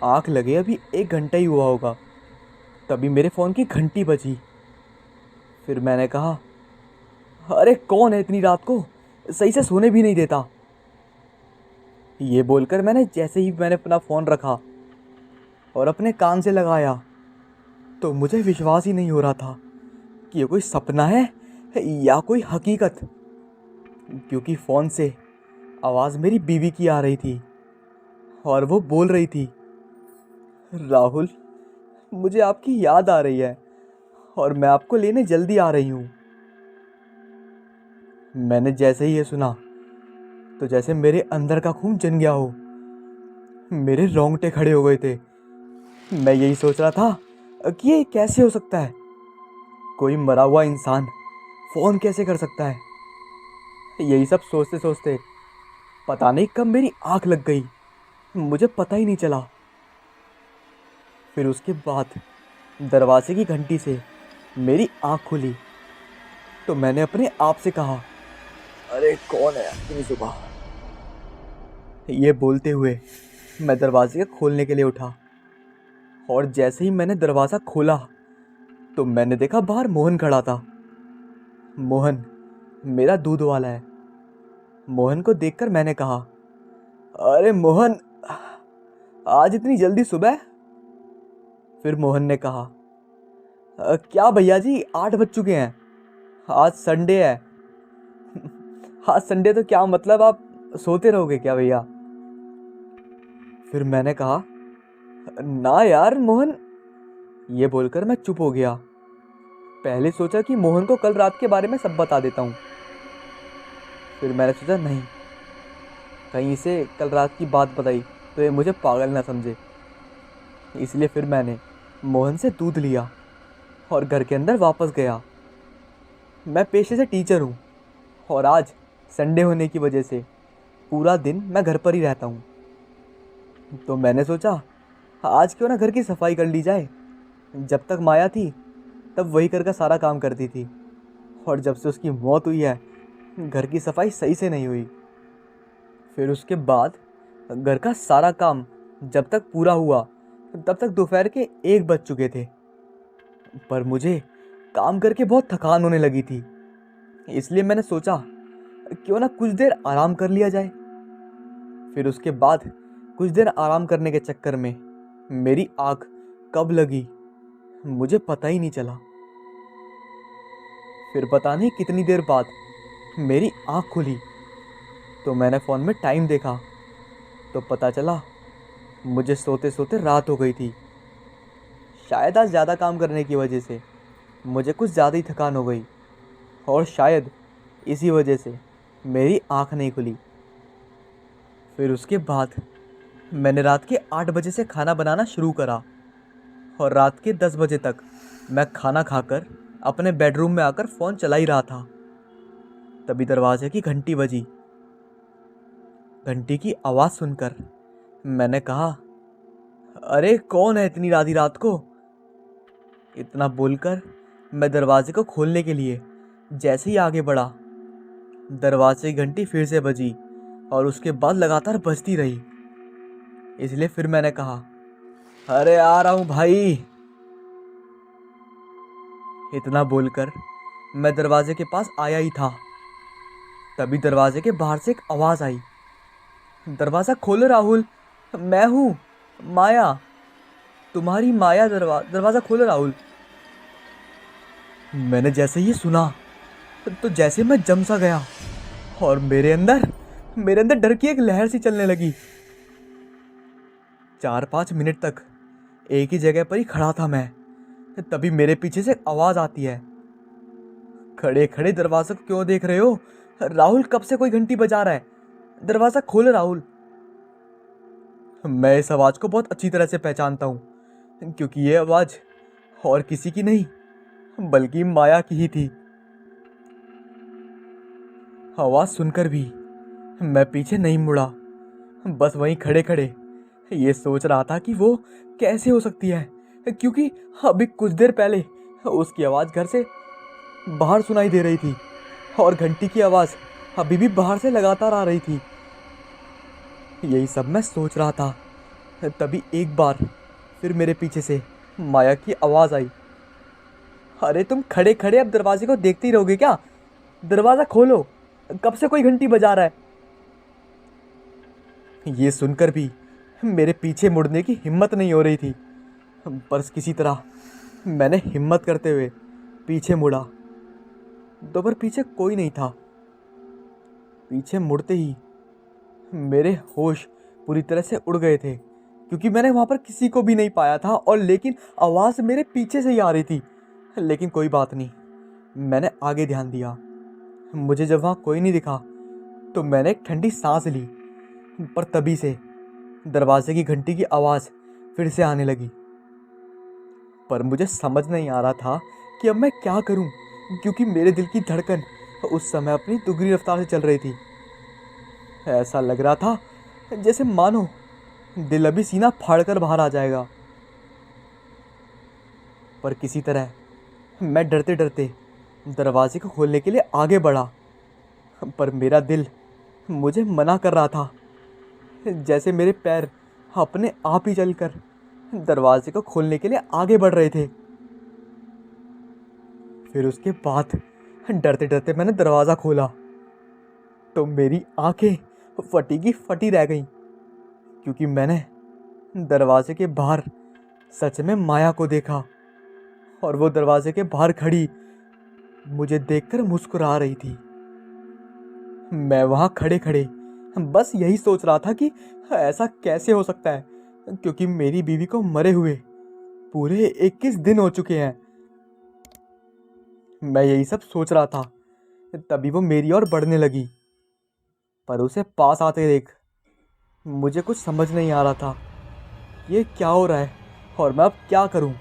आँख लगे अभी 1 घंटा ही हुआ होगा, तभी मेरे फ़ोन की घंटी बजी। फिर मैंने कहा, अरे कौन है इतनी रात को, सही से सोने भी नहीं देता। ये बोलकर मैंने अपना फ़ोन रखा और अपने कान से लगाया तो मुझे विश्वास ही नहीं हो रहा था कि ये कोई सपना है या कोई हकीकत, क्योंकि फ़ोन से आवाज़ मेरी बीवी की आ रही थी और वो बोल रही थी, राहुल मुझे आपकी याद आ रही है और मैं आपको लेने जल्दी आ रही हूँ। मैंने जैसे ही ये सुना तो जैसे मेरे अंदर का खून जन गया हो। मेरे रोंगटे खड़े हो गए थे। मैं यही सोच रहा था कि ये कैसे हो सकता है, कोई मरा हुआ इंसान फ़ोन कैसे कर सकता है। यही सब सोचते सोचते पता नहीं कब मेरी आँख लग गई, मुझे पता ही नहीं चला। फिर उसके बाद दरवाजे की घंटी से मेरी आँख खुली तो मैंने अपने आप से कहा, अरे कौन है इतनी सुबह। ये बोलते हुए मैं दरवाजे को खोलने के लिए उठा और जैसे ही मैंने दरवाज़ा खोला तो मैंने देखा बाहर मोहन खड़ा था। मोहन मेरा दूध वाला है। मोहन को देखकर मैंने कहा, अरे मोहन, आज इतनी जल्दी सुबह? फिर मोहन ने कहा, क्या भैया जी, 8 बज चुके हैं, आज संडे है। आज संडे तो क्या मतलब, आप सोते रहोगे क्या भैया? फिर मैंने कहा, ना यार मोहन। ये बोलकर मैं चुप हो गया। पहले सोचा कि मोहन को कल रात के बारे में सब बता देता हूँ। फिर मैंने सोचा नहीं, कहीं इसे कल रात की बात बताई तो ये मुझे पागल ना समझे। इसलिए फिर मैंने मोहन से दूध लिया और घर के अंदर वापस गया। मैं पेशे से टीचर हूँ और आज संडे होने की वजह से पूरा दिन मैं घर पर ही रहता हूँ। तो मैंने सोचा आज क्यों ना घर की सफाई कर ली जाए। जब तक माया थी तब वही घर का सारा काम करती थी और जब से उसकी मौत हुई है घर की सफाई सही से नहीं हुई। फिर उसके बाद घर का सारा काम जब तक पूरा हुआ तब तक दोपहर के 1 बज चुके थे। पर मुझे काम करके बहुत थकान होने लगी थी, इसलिए मैंने सोचा क्यों ना कुछ देर आराम कर लिया जाए। फिर उसके बाद कुछ देर आराम करने के चक्कर में मेरी आँख कब लगी मुझे पता ही नहीं चला। फिर पता नहीं कितनी देर बाद मेरी आँख खुली तो मैंने फ़ोन में टाइम देखा तो पता चला मुझे सोते सोते रात हो गई थी। शायद आज ज़्यादा काम करने की वजह से मुझे कुछ ज़्यादा ही थकान हो गई और शायद इसी वजह से मेरी आँख नहीं खुली। फिर उसके बाद मैंने रात के 8 बजे से खाना बनाना शुरू करा और रात के 10 बजे तक मैं खाना खाकर अपने बेडरूम में आकर फ़ोन चला ही रहा था। तभी दरवाजे की घंटी बजी। घंटी की आवाज़ सुनकर मैंने कहा, अरे कौन है इतनी आधी रात को? इतना बोलकर मैं दरवाजे को खोलने के लिए जैसे ही आगे बढ़ा, दरवाजे की घंटी फिर से बजी और उसके बाद लगातार बजती रही। इसलिए फिर मैंने कहा, अरे आ रहा हूँ भाई। इतना बोलकर मैं दरवाजे के पास आया ही था, तभी दरवाजे के बाहर से एक आवाज़ आई, दरवाज़ा खोलो राहुल, मैं हूँ माया, तुम्हारी माया, दरवाज़ा खोलो राहुल। मैंने जैसे ये सुना तो जैसे मैं जम सा गया और मेरे अंदर डर की एक लहर सी चलने लगी। 4-5 मिनट तक एक ही जगह पर ही खड़ा था मैं। तभी मेरे पीछे से एक आवाज़ आती है, खड़े खड़े दरवाज़ा को क्यों देख रहे हो राहुल? कब से कोई घंटी बजा रहा है, दरवाज़ा खोलो राहुल। मैं इस आवाज़ को बहुत अच्छी तरह से पहचानता हूँ क्योंकि ये आवाज़ और किसी की नहीं बल्कि माया की ही थी। आवाज़ सुनकर भी मैं पीछे नहीं मुड़ा, बस वहीं खड़े खड़े ये सोच रहा था कि वो कैसे हो सकती है, क्योंकि अभी कुछ देर पहले उसकी आवाज़ घर से बाहर सुनाई दे रही थी और घंटी की आवाज़ अभी भी बाहर से लगातार आ रही थी। यही सब मैं सोच रहा था, तभी एक बार फिर मेरे पीछे से माया की आवाज़ आई, अरे तुम खड़े खड़े अब दरवाजे को देखते ही रहोगे क्या? दरवाज़ा खोलो, कब से कोई घंटी बजा रहा है। ये सुनकर भी मेरे पीछे मुड़ने की हिम्मत नहीं हो रही थी, पर किसी तरह मैंने हिम्मत करते हुए पीछे मुड़ा तो पर पीछे कोई नहीं था। पीछे मुड़ते ही मेरे होश पूरी तरह से उड़ गए थे क्योंकि मैंने वहाँ पर किसी को भी नहीं पाया था और लेकिन आवाज़ मेरे पीछे से ही आ रही थी। लेकिन कोई बात नहीं, मैंने आगे ध्यान दिया। मुझे जब वहाँ कोई नहीं दिखा तो मैंने एक ठंडी सांस ली, पर तभी से दरवाजे की घंटी की आवाज़ फिर से आने लगी। पर मुझे समझ नहीं आ रहा था कि अब मैं क्या करूं, क्योंकि मेरे दिल की धड़कन उस समय अपनी दुगनी रफ्तार से चल रही थी। ऐसा लग रहा था जैसे मानो दिल अभी सीना फाड़कर बाहर आ जाएगा। पर किसी तरह मैं डरते डरते दरवाजे को खोलने के लिए आगे बढ़ा। पर मेरा दिल मुझे मना कर रहा था, जैसे मेरे पैर अपने आप ही चलकर दरवाजे को खोलने के लिए आगे बढ़ रहे थे। फिर उसके बाद डरते डरते मैंने दरवाज़ा खोला तो मेरी आंखें फटी की फटी रह गईं, क्योंकि मैंने दरवाजे के बाहर सच में माया को देखा। और वो दरवाजे के बाहर खड़ी मुझे देखकर मुस्कुरा रही थी। मैं वहां खड़े खड़े बस यही सोच रहा था कि ऐसा कैसे हो सकता है, क्योंकि मेरी बीवी को मरे हुए पूरे 21 दिन हो चुके हैं। मैं यही सब सोच रहा था, तभी वो मेरी ओर बढ़ने लगी। पर उसे पास आते देख मुझे कुछ समझ नहीं आ रहा था, ये क्या हो रहा है और मैं अब क्या करूं।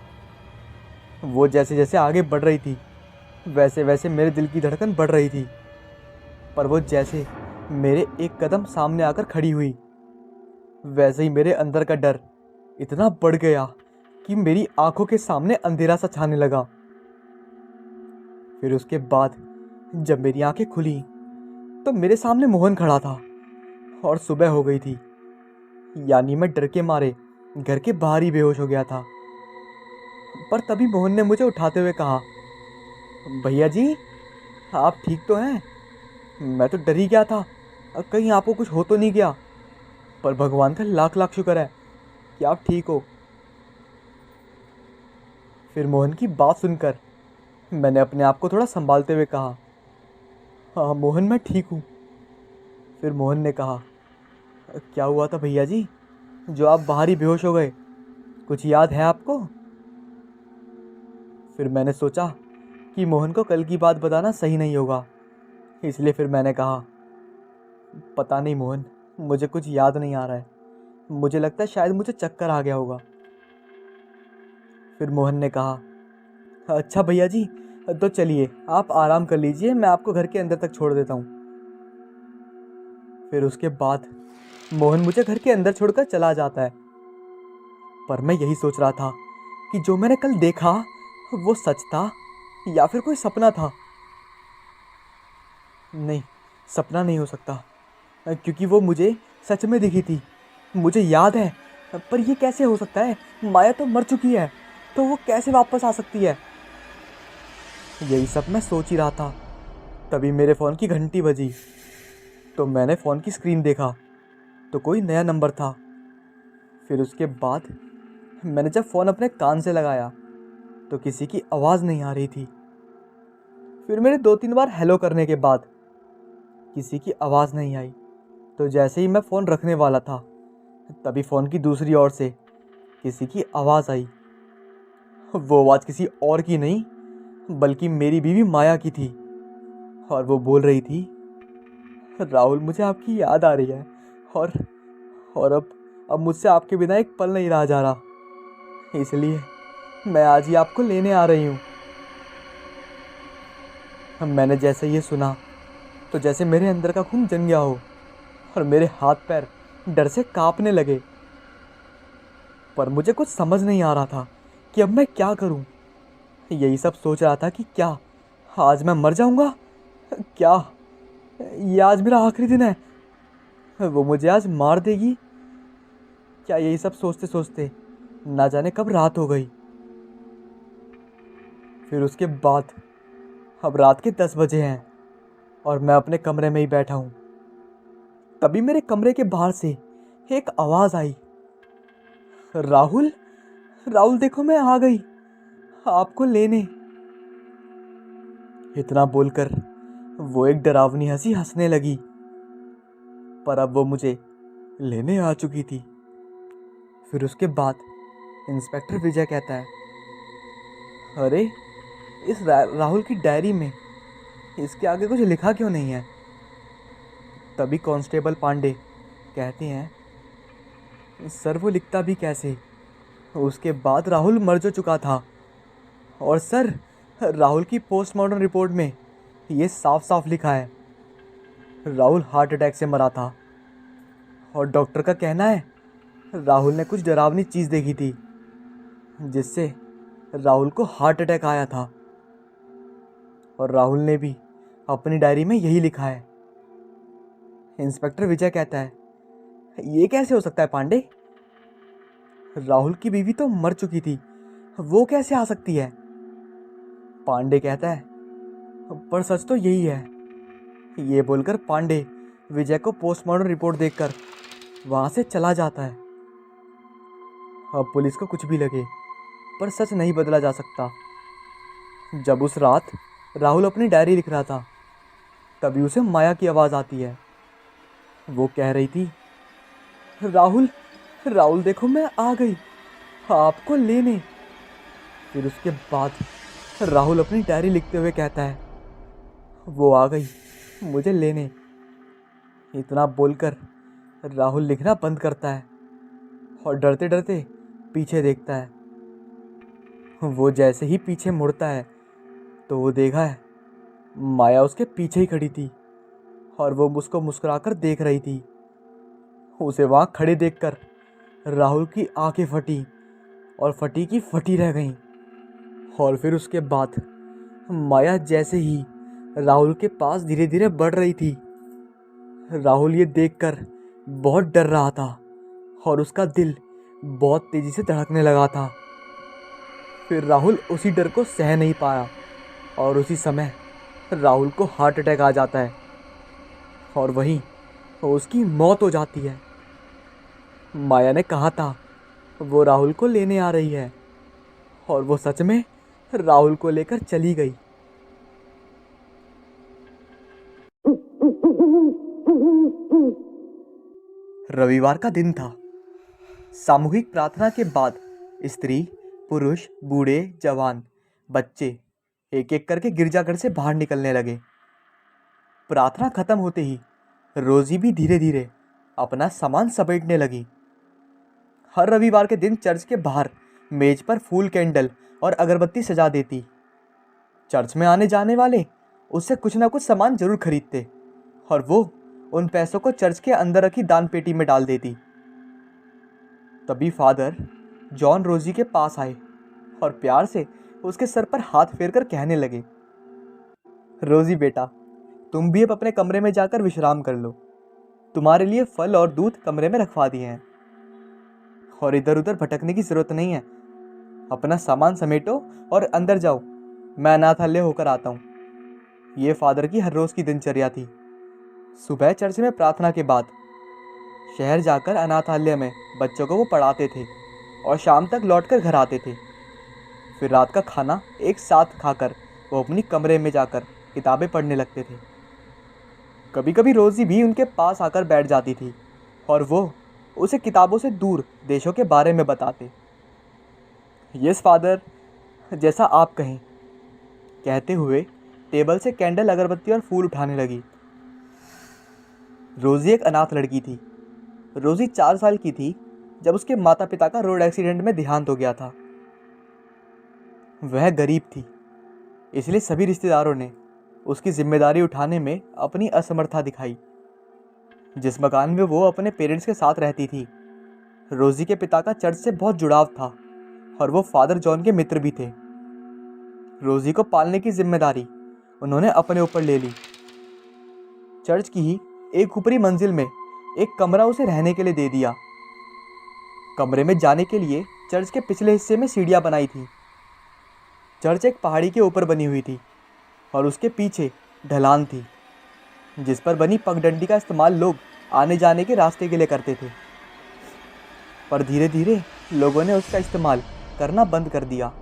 वो जैसे जैसे आगे बढ़ रही थी वैसे वैसे मेरे दिल की धड़कन बढ़ रही थी। पर वो जैसे मेरे एक कदम सामने आकर खड़ी हुई, वैसे ही मेरे अंदर का डर इतना बढ़ गया कि मेरी आंखों के सामने अंधेरा सा छाने लगा। फिर उसके बाद जब मेरी आंखें खुली तो मेरे सामने मोहन खड़ा था और सुबह हो गई थी, यानी मैं डर के मारे घर के बाहर ही बेहोश हो गया था। पर तभी मोहन ने मुझे उठाते हुए कहा, भैया जी आप ठीक तो हैं? मैं तो डर ही गया था, कहीं आपको कुछ हो तो नहीं गया। पर भगवान का लाख लाख शुक्र है कि आप ठीक हो। फिर मोहन की बात सुनकर मैंने अपने आप को थोड़ा संभालते हुए कहा, हाँ मोहन मैं ठीक हूँ। फिर मोहन ने कहा, क्या हुआ था भैया जी, जो आप बाहर ही बेहोश हो गए, कुछ याद है आपको? फिर मैंने सोचा कि मोहन को कल की बात बताना सही नहीं होगा, इसलिए फिर मैंने कहा, पता नहीं मोहन, मुझे कुछ याद नहीं आ रहा है, मुझे लगता है शायद मुझे चक्कर आ गया होगा। फिर मोहन ने कहा, अच्छा भैया जी तो चलिए आप आराम कर लीजिए, मैं आपको घर के अंदर तक छोड़ देता हूँ। फिर उसके बाद मोहन मुझे घर के अंदर छोड़कर चला जाता है। पर मैं यही सोच रहा था कि जो मैंने कल देखा वो सच था या फिर कोई सपना था। नहीं, सपना नहीं हो सकता, क्योंकि वो मुझे सच में दिखी थी, मुझे याद है। पर ये कैसे हो सकता है, माया तो मर चुकी है, तो वो कैसे वापस आ सकती है। यही सब मैं सोच ही रहा था, तभी मेरे फ़ोन की घंटी बजी। तो मैंने फ़ोन की स्क्रीन देखा तो कोई नया नंबर था। फिर उसके बाद मैंने जब फ़ोन अपने कान से लगाया तो किसी की आवाज़ नहीं आ रही थी। फिर मेरे 2-3 बार हेलो करने के बाद किसी की आवाज़ नहीं आई। तो जैसे ही मैं फ़ोन रखने वाला था तभी फ़ोन की दूसरी ओर से किसी की आवाज़ आई। वो आवाज़ किसी और की नहीं बल्कि मेरी बीवी माया की थी। और वो बोल रही थी, राहुल मुझे आपकी याद आ रही है, और अब मुझसे आपके बिना एक पल नहीं रहा जा रहा, इसलिए मैं आज ही आपको लेने आ रही हूँ। मैंने जैसे ये सुना तो जैसे मेरे अंदर का खून जम गया हो और मेरे हाथ पैर डर से कांपने लगे। पर मुझे कुछ समझ नहीं आ रहा था कि अब मैं क्या करूं। यही सब सोच रहा था कि क्या आज मैं मर जाऊंगा, क्या ये आज मेरा आखिरी दिन है, वो मुझे आज मार देगी क्या। यही सब सोचते सोचते ना जाने कब रात हो गई। फिर उसके बाद अब रात के 10 बजे हैं और मैं अपने कमरे में ही बैठा हूँ। तभी मेरे कमरे के बाहर से एक आवाज़ आई, राहुल, राहुल देखो मैं आ गई आपको लेने। इतना बोलकर वो एक डरावनी हंसी हंसने लगी, पर अब वो मुझे लेने आ चुकी थी। फिर उसके बाद इंस्पेक्टर विजय कहता है, अरे इस राहुल की डायरी में इसके आगे कुछ लिखा क्यों नहीं है। तभी कांस्टेबल पांडे कहते हैं, सर वो लिखता भी कैसे, उसके बाद राहुल मर जो चुका था। और सर राहुल की पोस्टमार्टम रिपोर्ट में ये साफ साफ लिखा है, राहुल हार्ट अटैक से मरा था। और डॉक्टर का कहना है राहुल ने कुछ डरावनी चीज़ देखी थी जिससे राहुल को हार्ट अटैक आया था और राहुल ने भी अपनी डायरी में यही लिखा है। इंस्पेक्टर विजय कहता है, ये कैसे हो सकता है पांडे? राहुल की बीवी तो मर चुकी थी, वो कैसे आ सकती है? पांडे कहता है, पर सच तो यही है। ये बोलकर पांडे विजय को पोस्टमार्टम रिपोर्ट देखकर वहां से चला जाता है। अब पुलिस को कुछ भी लगे, पर सच नहीं बदला जा सकता। जब उस रात राहुल अपनी डायरी लिख रहा था, तभी उसे माया की आवाज़ आती है। वो कह रही थी, राहुल राहुल देखो मैं आ गई आपको लेने। फिर उसके बाद राहुल अपनी डायरी लिखते हुए कहता है, वो आ गई मुझे लेने। इतना बोलकर राहुल लिखना बंद करता है और डरते डरते पीछे देखता है। वो जैसे ही पीछे मुड़ता है तो वो देखा है माया उसके पीछे ही खड़ी थी और वो उसको मुस्कुराकर देख रही थी। उसे वहां खड़े देखकर राहुल की आंखें फटी और फटी की फटी रह गईं। और फिर उसके बाद माया जैसे ही राहुल के पास धीरे धीरे बढ़ रही थी, राहुल ये देखकर बहुत डर रहा था और उसका दिल बहुत तेजी से धड़कने लगा था। फिर राहुल उसी डर को सह नहीं पाया और उसी समय राहुल को हार्ट अटैक आ जाता है और वहीं उसकी मौत हो जाती है। माया ने कहा था वो राहुल को लेने आ रही है और वो सच में राहुल को लेकर चली गई। रविवार का दिन था। सामूहिक प्रार्थना के बाद स्त्री, पुरुष, बूढ़े, जवान, बच्चे एक एक करके गिरजाघर से बाहर निकलने लगे। प्रार्थना खत्म होते ही रोजी भी धीरे धीरे अपना सामान समेटने लगी। हर रविवार के दिन चर्च के बाहर मेज पर फूल, कैंडल और अगरबत्ती सजा देती। चर्च में आने जाने वाले उससे कुछ ना कुछ सामान जरूर खरीदते और वो उन पैसों को चर्च के अंदर रखी दान पेटी में डाल देती। तभी फादर जॉन रोजी के पास आए और प्यार से उसके सर पर हाथ फेरकर कहने लगे, रोजी बेटा, तुम भी अब अपने कमरे में जाकर विश्राम कर लो। तुम्हारे लिए फल और दूध कमरे में रखवा दिए हैं और इधर उधर भटकने की जरूरत नहीं है। अपना सामान समेटो और अंदर जाओ, मैं अनाथालय होकर आता हूँ। ये फादर की हर रोज की दिनचर्या थी। सुबह चर्च में प्रार्थना के बाद शहर जाकर अनाथालय में बच्चों को वो पढ़ाते थे और शाम तक लौटकर घर आते थे। फिर रात का खाना एक साथ खाकर वो अपनी कमरे में जाकर किताबें पढ़ने लगते थे। कभी कभी रोजी भी उनके पास आकर बैठ जाती थी और वो उसे किताबों से दूर देशों के बारे में बताते। यस फादर, जैसा आप कहें, कहते हुए टेबल से कैंडल, अगरबत्ती और फूल उठाने लगी। रोजी एक अनाथ लड़की थी। रोजी 4 साल की थी जब उसके माता पिता का रोड एक्सीडेंट में देहांत हो गया था। वह गरीब थी, इसलिए सभी रिश्तेदारों ने उसकी जिम्मेदारी उठाने में अपनी असमर्थता दिखाई। जिस मकान में वो अपने पेरेंट्स के साथ रहती थी, रोजी के पिता का चर्च से बहुत जुड़ाव था और वो फादर जॉन के मित्र भी थे। रोजी को पालने की जिम्मेदारी उन्होंने अपने ऊपर ले ली। चर्च की ही एक ऊपरी मंजिल में एक कमरा उसे रहने के लिए दे दिया। कमरे में जाने के लिए चर्च के पिछले हिस्से में सीढ़ियां बनाई थी। चर्च एक पहाड़ी के ऊपर बनी हुई थी और उसके पीछे ढलान थी जिस पर बनी पगडंडी का इस्तेमाल लोग आने जाने के रास्ते के लिए करते थे। पर धीरे धीरे लोगों ने उसका इस्तेमाल करना बंद कर दिया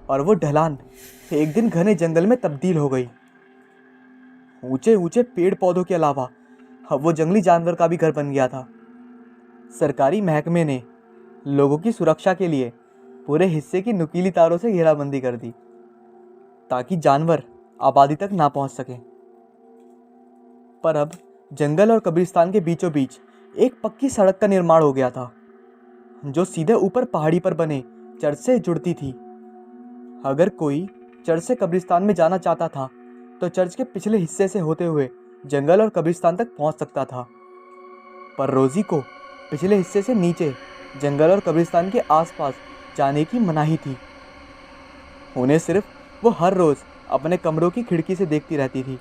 और वो ढलान एक दिन घने जंगल में तब्दील हो गई। ऊंचे ऊंचे पेड़ पौधों के अलावा अब वो जंगली जानवर का भी घर बन गया था। सरकारी महकमे ने लोगों की सुरक्षा के लिए पूरे हिस्से की नुकीली तारों से घेराबंदी कर दी ताकि जानवर आबादी तक ना पहुंच सकें। पर अब जंगल और कब्रिस्तान के बीचों बीच एक पक्की सड़क का निर्माण हो गया था जो सीधे ऊपर पहाड़ी पर बने चर्च से जुड़ती थी। अगर कोई चर्च से कब्रिस्तान में जाना चाहता था तो चर्च के पिछले हिस्से से होते हुए जंगल और कब्रिस्तान तक पहुंच सकता था। पर रोजी को पिछले हिस्से से नीचे जंगल और कब्रिस्तान के आसपास जाने की मनाही थी। उन्हें सिर्फ वो हर रोज़ अपने कमरों की खिड़की से देखती रहती थी।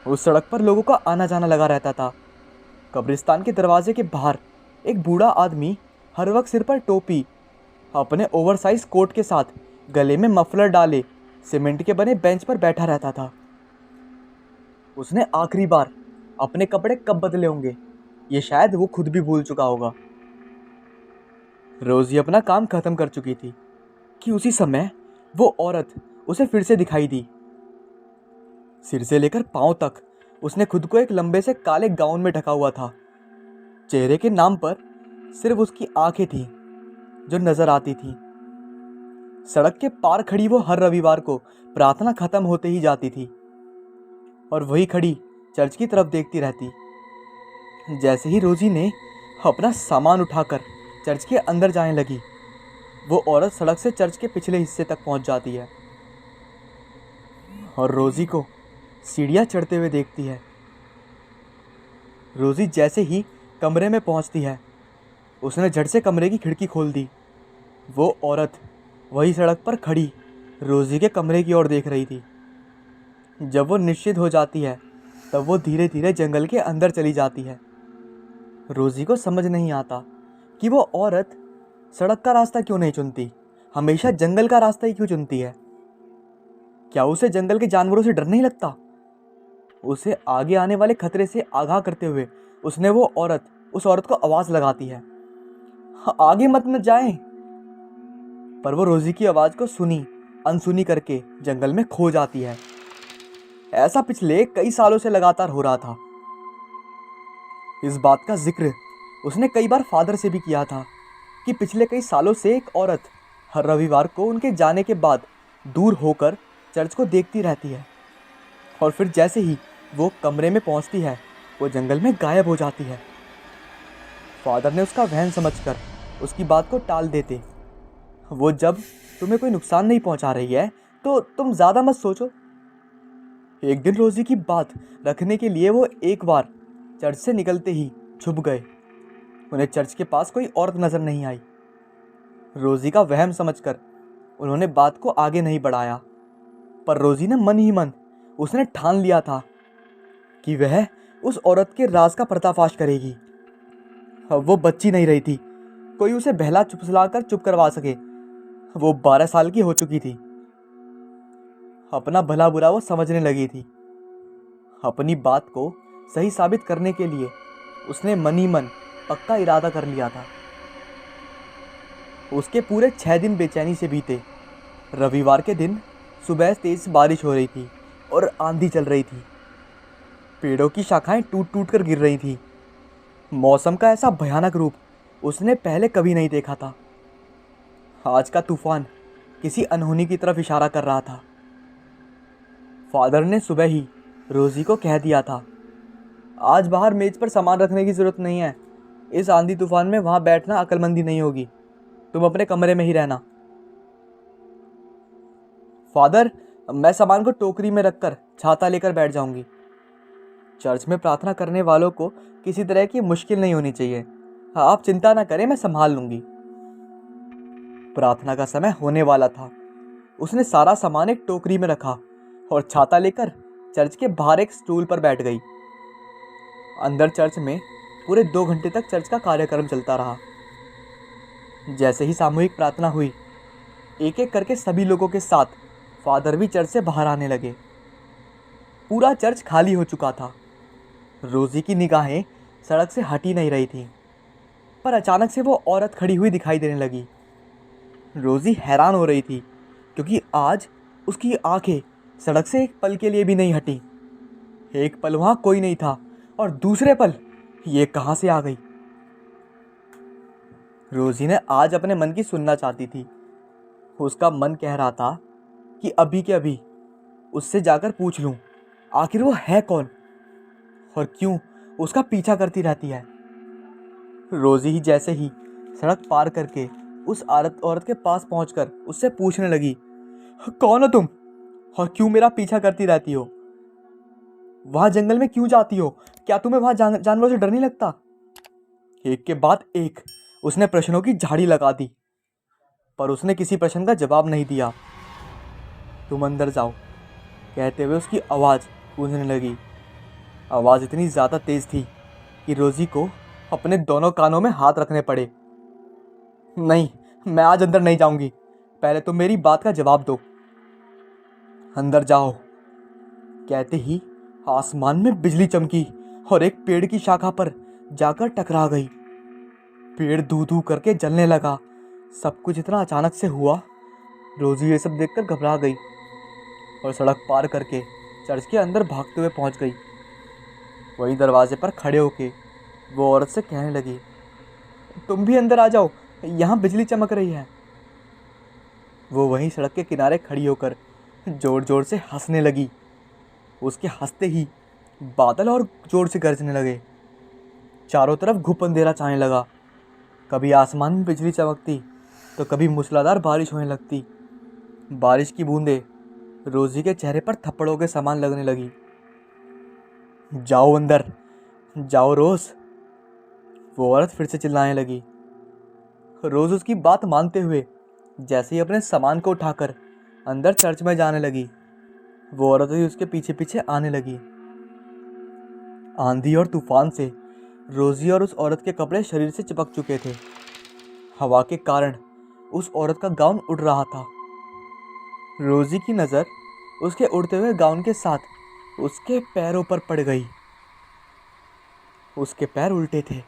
उस सड़क पर लोगों का आना जाना लगा रहता था। कब्रिस्तान के दरवाजे के बाहर एक बूढ़ा आदमी हर वक्त सिर पर टोपी, अपने ओवरसाइज कोट के साथ गले में मफलर डाले सीमेंट के बने बेंच पर बैठा रहता था। उसने आखिरी बार अपने कपड़े कब बदले होंगे ये शायद वो खुद भी भूल चुका होगा। रोजी अपना काम खत्म कर चुकी थी कि उसी समय वो औरत उसे फिर से दिखाई दी। सिर से लेकर पांव तक उसने खुद को एक लंबे से काले गाउन में ढका हुआ था। चेहरे के नाम पर सिर्फ उसकी आंखें थीं जो नजर आती थीं। सड़क के पार खड़ी वो हर रविवार को प्रार्थना खत्म होते ही जाती थी और वही खड़ी चर्च की तरफ देखती रहती। जैसे ही रोजी ने अपना सामान उठाकर चर्च के अंदर जाने लगी, वो औरत सड़क से चर्च के पिछले हिस्से तक पहुंच जाती है और रोजी को सीढ़ियां चढ़ते हुए देखती है। रोजी जैसे ही कमरे में पहुंचती है, उसने झट से कमरे की खिड़की खोल दी। वो औरत वही सड़क पर खड़ी रोजी के कमरे की ओर देख रही थी। जब वो निश्चित हो जाती है, तब वो धीरे धीरे जंगल के अंदर चली जाती है। रोजी को समझ नहीं आता कि वो औरत सड़क का रास्ता क्यों नहीं चुनती, हमेशा जंगल का रास्ता ही क्यों चुनती है। क्या उसे जंगल के जानवरों से डर नहीं लगता? उसे आगे आने वाले खतरे से आगाह करते हुए उस औरत को आवाज लगाती है, आगे मत जाएं। पर वो रोजी की आवाज को सुनी अनसुनी करके जंगल में खो जाती है। ऐसा पिछले कई सालों से लगातार हो रहा था। इस बात का जिक्र उसने कई बार फादर से भी किया था कि पिछले कई सालों से एक औरत हर रविवार को उनके जाने के बाद दूर होकर चर्च को देखती रहती है और फिर जैसे ही वो कमरे में पहुंचती है, वो जंगल में गायब हो जाती है। फादर ने उसका वहम समझकर उसकी बात को टाल देते, वो जब तुम्हें कोई नुकसान नहीं पहुंचा रही है तो तुम ज़्यादा मत सोचो। एक दिन रोजी की बात रखने के लिए वो एक बार चर्च से निकलते ही छुप गए। उन्हें चर्च के पास कोई औरत नजर नहीं आई। रोजी का वहम समझकर उन्होंने बात को आगे नहीं बढ़ाया, पर रोजी ने मन ही मन उसने ठान लिया था कि वह उस औरत के राज का पर्दाफाश करेगी। अब वो बच्ची नहीं रही थी, कोई उसे बहला फुसलाकर चुप करवा सके। वो 12 साल की हो चुकी थी। अपना भला बुरा वो समझने लगी थी। अपनी बात को सही साबित करने के लिए उसने मन ही मन पक्का इरादा कर लिया था। उसके पूरे 6 दिन बेचैनी से बीते। रविवार के दिन सुबह तेज बारिश हो रही थी और आंधी चल रही थी। पेड़ों की शाखाएं टूट टूट कर गिर रही थी। मौसम का ऐसा भयानक रूप उसने पहले कभी नहीं देखा था। आज का तूफान किसी अनहोनी की तरफ इशारा कर रहा था। फादर ने सुबह ही रोजी को कह दिया था, आज बाहर मेज पर सामान रखने की ज़रूरत नहीं है। इस आंधी तूफान में वहाँ बैठना अक्लमंदी नहीं होगी। तुम अपने कमरे में ही रहना। फादर, मैं सामान को टोकरी में रखकर छाता लेकर बैठ जाऊंगी। चर्च में प्रार्थना करने वालों को किसी तरह की मुश्किल नहीं होनी चाहिए। हाँ, आप चिंता ना करें, मैं संभाल लूंगी। प्रार्थना का समय होने वाला था। उसने सारा सामान एक टोकरी में रखा और छाता लेकर चर्च के बाहर एक स्टूल पर बैठ गई। अंदर चर्च में पूरे 2 घंटे तक चर्च का कार्यक्रम चलता रहा। जैसे ही सामूहिक प्रार्थना हुई, एक एक करके सभी लोगों के साथ फादर भी चर्च से बाहर आने लगे। पूरा चर्च खाली हो चुका था। रोजी की निगाहें सड़क से हटी नहीं रही थीं, पर अचानक से वो औरत खड़ी हुई दिखाई देने लगी। रोजी हैरान हो रही थी क्योंकि आज उसकी आंखें सड़क से एक पल के लिए भी नहीं हटी। एक पल वहाँ कोई नहीं था और दूसरे पल ये कहाँ से आ गई। रोजी ने आज अपने मन की सुनना चाहती थी। उसका मन कह रहा था कि अभी के अभी उससे जाकर पूछ लूं आखिर वो है कौन और क्यों उसका पीछा करती रहती है। रोजी ही जैसे ही सड़क पार करके उस औरत के पास पहुंचकर उससे पूछने लगी, कौन हो तुम और क्यों मेरा पीछा करती रहती हो? वहां जंगल में क्यों जाती हो? क्या तुम्हें वहां जानवरों से डर नहीं लगता? एक के बाद एक उसने प्रश्नों की झाड़ी लगा दी। पर उसने किसी प्रश्न का जवाब नहीं दिया। तुम अंदर जाओ, कहते हुए उसकी आवाज़ गूंजने लगी। आवाज़ इतनी ज़्यादा तेज़ थी कि रोज़ी को अपने दोनों कानों में हाथ रखने पड़े। नहीं, मैं आज अंदर नहीं जाऊंगी। पहले तो मेरी बात का जवाब दो। अंदर जाओ, कहते ही आसमान में बिजली चमकी और एक पेड़ की शाखा पर जाकर टकरा गई। पेड़ धू धू करके जलने लगा। सब कुछ इतना अचानक से हुआ। रोजी ये सब देखकर घबरा गई और सड़क पार करके चर्च के अंदर भागते हुए पहुंच गई। वहीं दरवाजे पर खड़े होके वो औरत से कहने लगी, तुम भी अंदर आ जाओ, यहाँ बिजली चमक रही है। वो वहीं सड़क के किनारे खड़ी होकर जोर जोर से हंसने लगी। उसके हंसते ही बादल और जोर से गरजने लगे। चारों तरफ घुप अंधेरा छाने लगा। कभी आसमान में बिजली चमकती तो कभी मूसलाधार बारिश होने लगती। बारिश की बूंदें रोजी के चेहरे पर थप्पड़ों के समान लगने लगी। जाओ अंदर, जाओ रोज, वो औरत फिर से चिल्लाने लगी। रोज उसकी बात मानते हुए जैसे ही अपने सामान को उठाकर अंदर चर्च में जाने लगी, वो औरत भी उसके पीछे पीछे आने लगी। आंधी और तूफान से रोजी और उस औरत के कपड़े शरीर से चिपक चुके थे। हवा के कारण उस औरत का गाउन उड़ रहा था। रोजी की नज़र उसके उड़ते हुए गाउन के साथ उसके पैरों पर पड़ गई। उसके पैर उल्टे थे।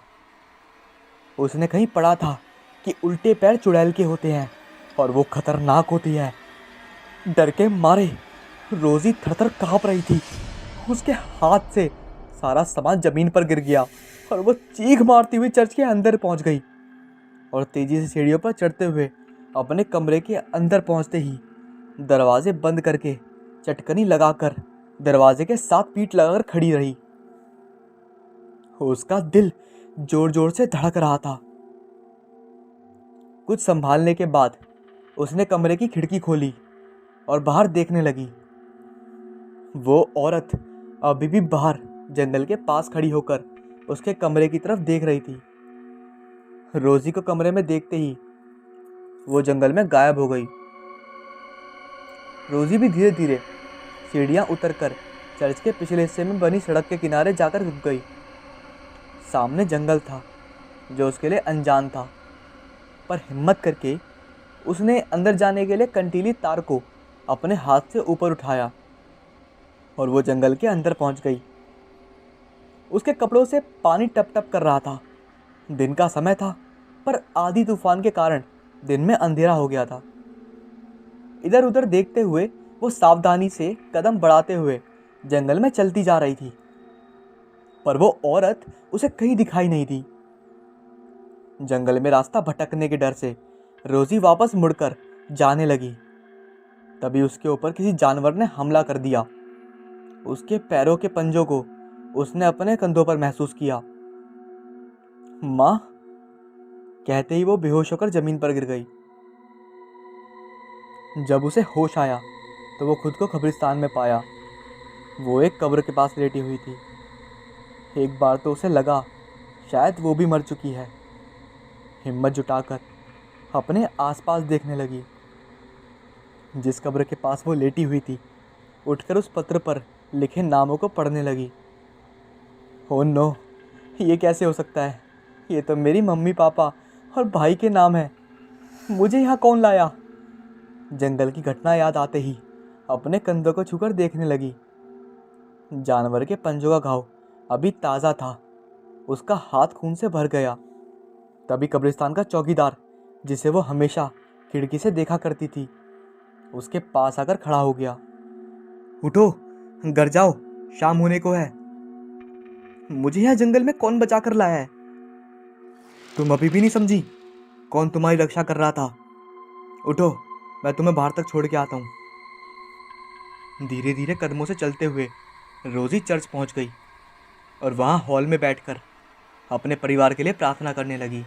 उसने कहीं पढ़ा था कि उल्टे पैर चुड़ैल के होते हैं और वो खतरनाक होती है। डर के मारे रोजी थरथर कांप रही थी। उसके हाथ से सारा सामान जमीन पर गिर गया और वो चीख मारती हुई चर्च के अंदर पहुंच गई और तेजी से सीढ़ियों पर चढ़ते हुए अपने कमरे के अंदर पहुंचते ही दरवाजे बंद करके चटकनी लगाकर दरवाजे के साथ पीठ लगाकर खड़ी रही। उसका दिल जोर जोर से धड़क रहा था। कुछ संभालने के बाद उसने कमरे की खिड़की खोली और बाहर देखने लगी। वो औरत अभी भी बाहर जंगल के पास खड़ी होकर उसके कमरे की तरफ देख रही थी। रोजी को कमरे में देखते ही वो जंगल में गायब हो गई। रोजी भी धीरे धीरे सीढ़ियां उतरकर चर्च के पिछले हिस्से में बनी सड़क के किनारे जाकर रुक गई। सामने जंगल था जो उसके लिए अनजान था, पर हिम्मत करके उसने अंदर जाने के लिए कंटीली तार को अपने हाथ से ऊपर उठाया और वो जंगल के अंदर पहुंच गई। उसके कपड़ों से पानी टप टप कर रहा था। दिन का समय था, पर आधी तूफान के कारण दिन में अंधेरा हो गया था। इधर उधर देखते हुए वो सावधानी से कदम बढ़ाते हुए जंगल में चलती जा रही थी, पर वो औरत उसे कहीं दिखाई नहीं दी। जंगल में रास्ता भटकने के डर से रोजी वापस मुड़कर जाने लगी। तभी उसके ऊपर किसी जानवर ने हमला कर दिया। उसके पैरों के पंजों को उसने अपने कंधों पर महसूस किया। माँ, कहते ही वो बेहोश होकर जमीन पर गिर गई। जब उसे होश आया तो वो खुद को कब्रिस्तान में पाया। वो एक कब्र के पास लेटी हुई थी। एक बार तो उसे लगा शायद वो भी मर चुकी है। हिम्मत जुटाकर अपने आसपास देखने लगी। जिस कब्र के पास वो लेटी हुई थी, उठकर उस पत्र पर लिखे नामों को पढ़ने लगी। ओह नो, ये कैसे हो सकता है? ये तो मेरी मम्मी पापा और भाई के नाम है। मुझे यहाँ कौन लाया? जंगल की घटना याद आते ही अपने कंधों को छूकर देखने लगी। जानवर के पंजों का घाव अभी ताज़ा था। उसका हाथ खून से भर गया। तभी कब्रिस्तान का चौकीदार, जिसे वो हमेशा खिड़की से देखा करती थी, उसके पास आकर खड़ा हो गया। उठो, घर जाओ, शाम होने को है। मुझे यहाँ जंगल में कौन बचा कर लाया है? तुम अभी भी नहीं समझी कौन तुम्हारी रक्षा कर रहा था? उठो, मैं तुम्हें बाहर तक छोड़ के आता हूँ। धीरे धीरे कदमों से चलते हुए रोजी चर्च पहुँच गई और वहाँ हॉल में बैठकर अपने परिवार के लिए प्रार्थना करने लगी।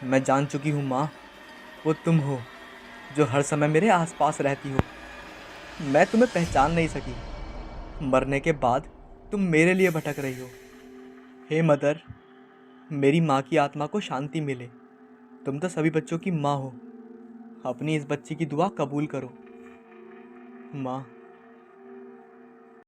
मैं जान चुकी हूँ माँ, वो तुम हो जो हर समय मेरे आसपास रहती हो। मैं तुम्हें पहचान नहीं सकी। मरने के बाद तुम मेरे लिए भटक रही हो। हे मदर, मेरी माँ की आत्मा को शांति मिले। तुम तो सभी बच्चों की माँ हो। अपनी इस बच्ची की दुआ कबूल करो। माँ,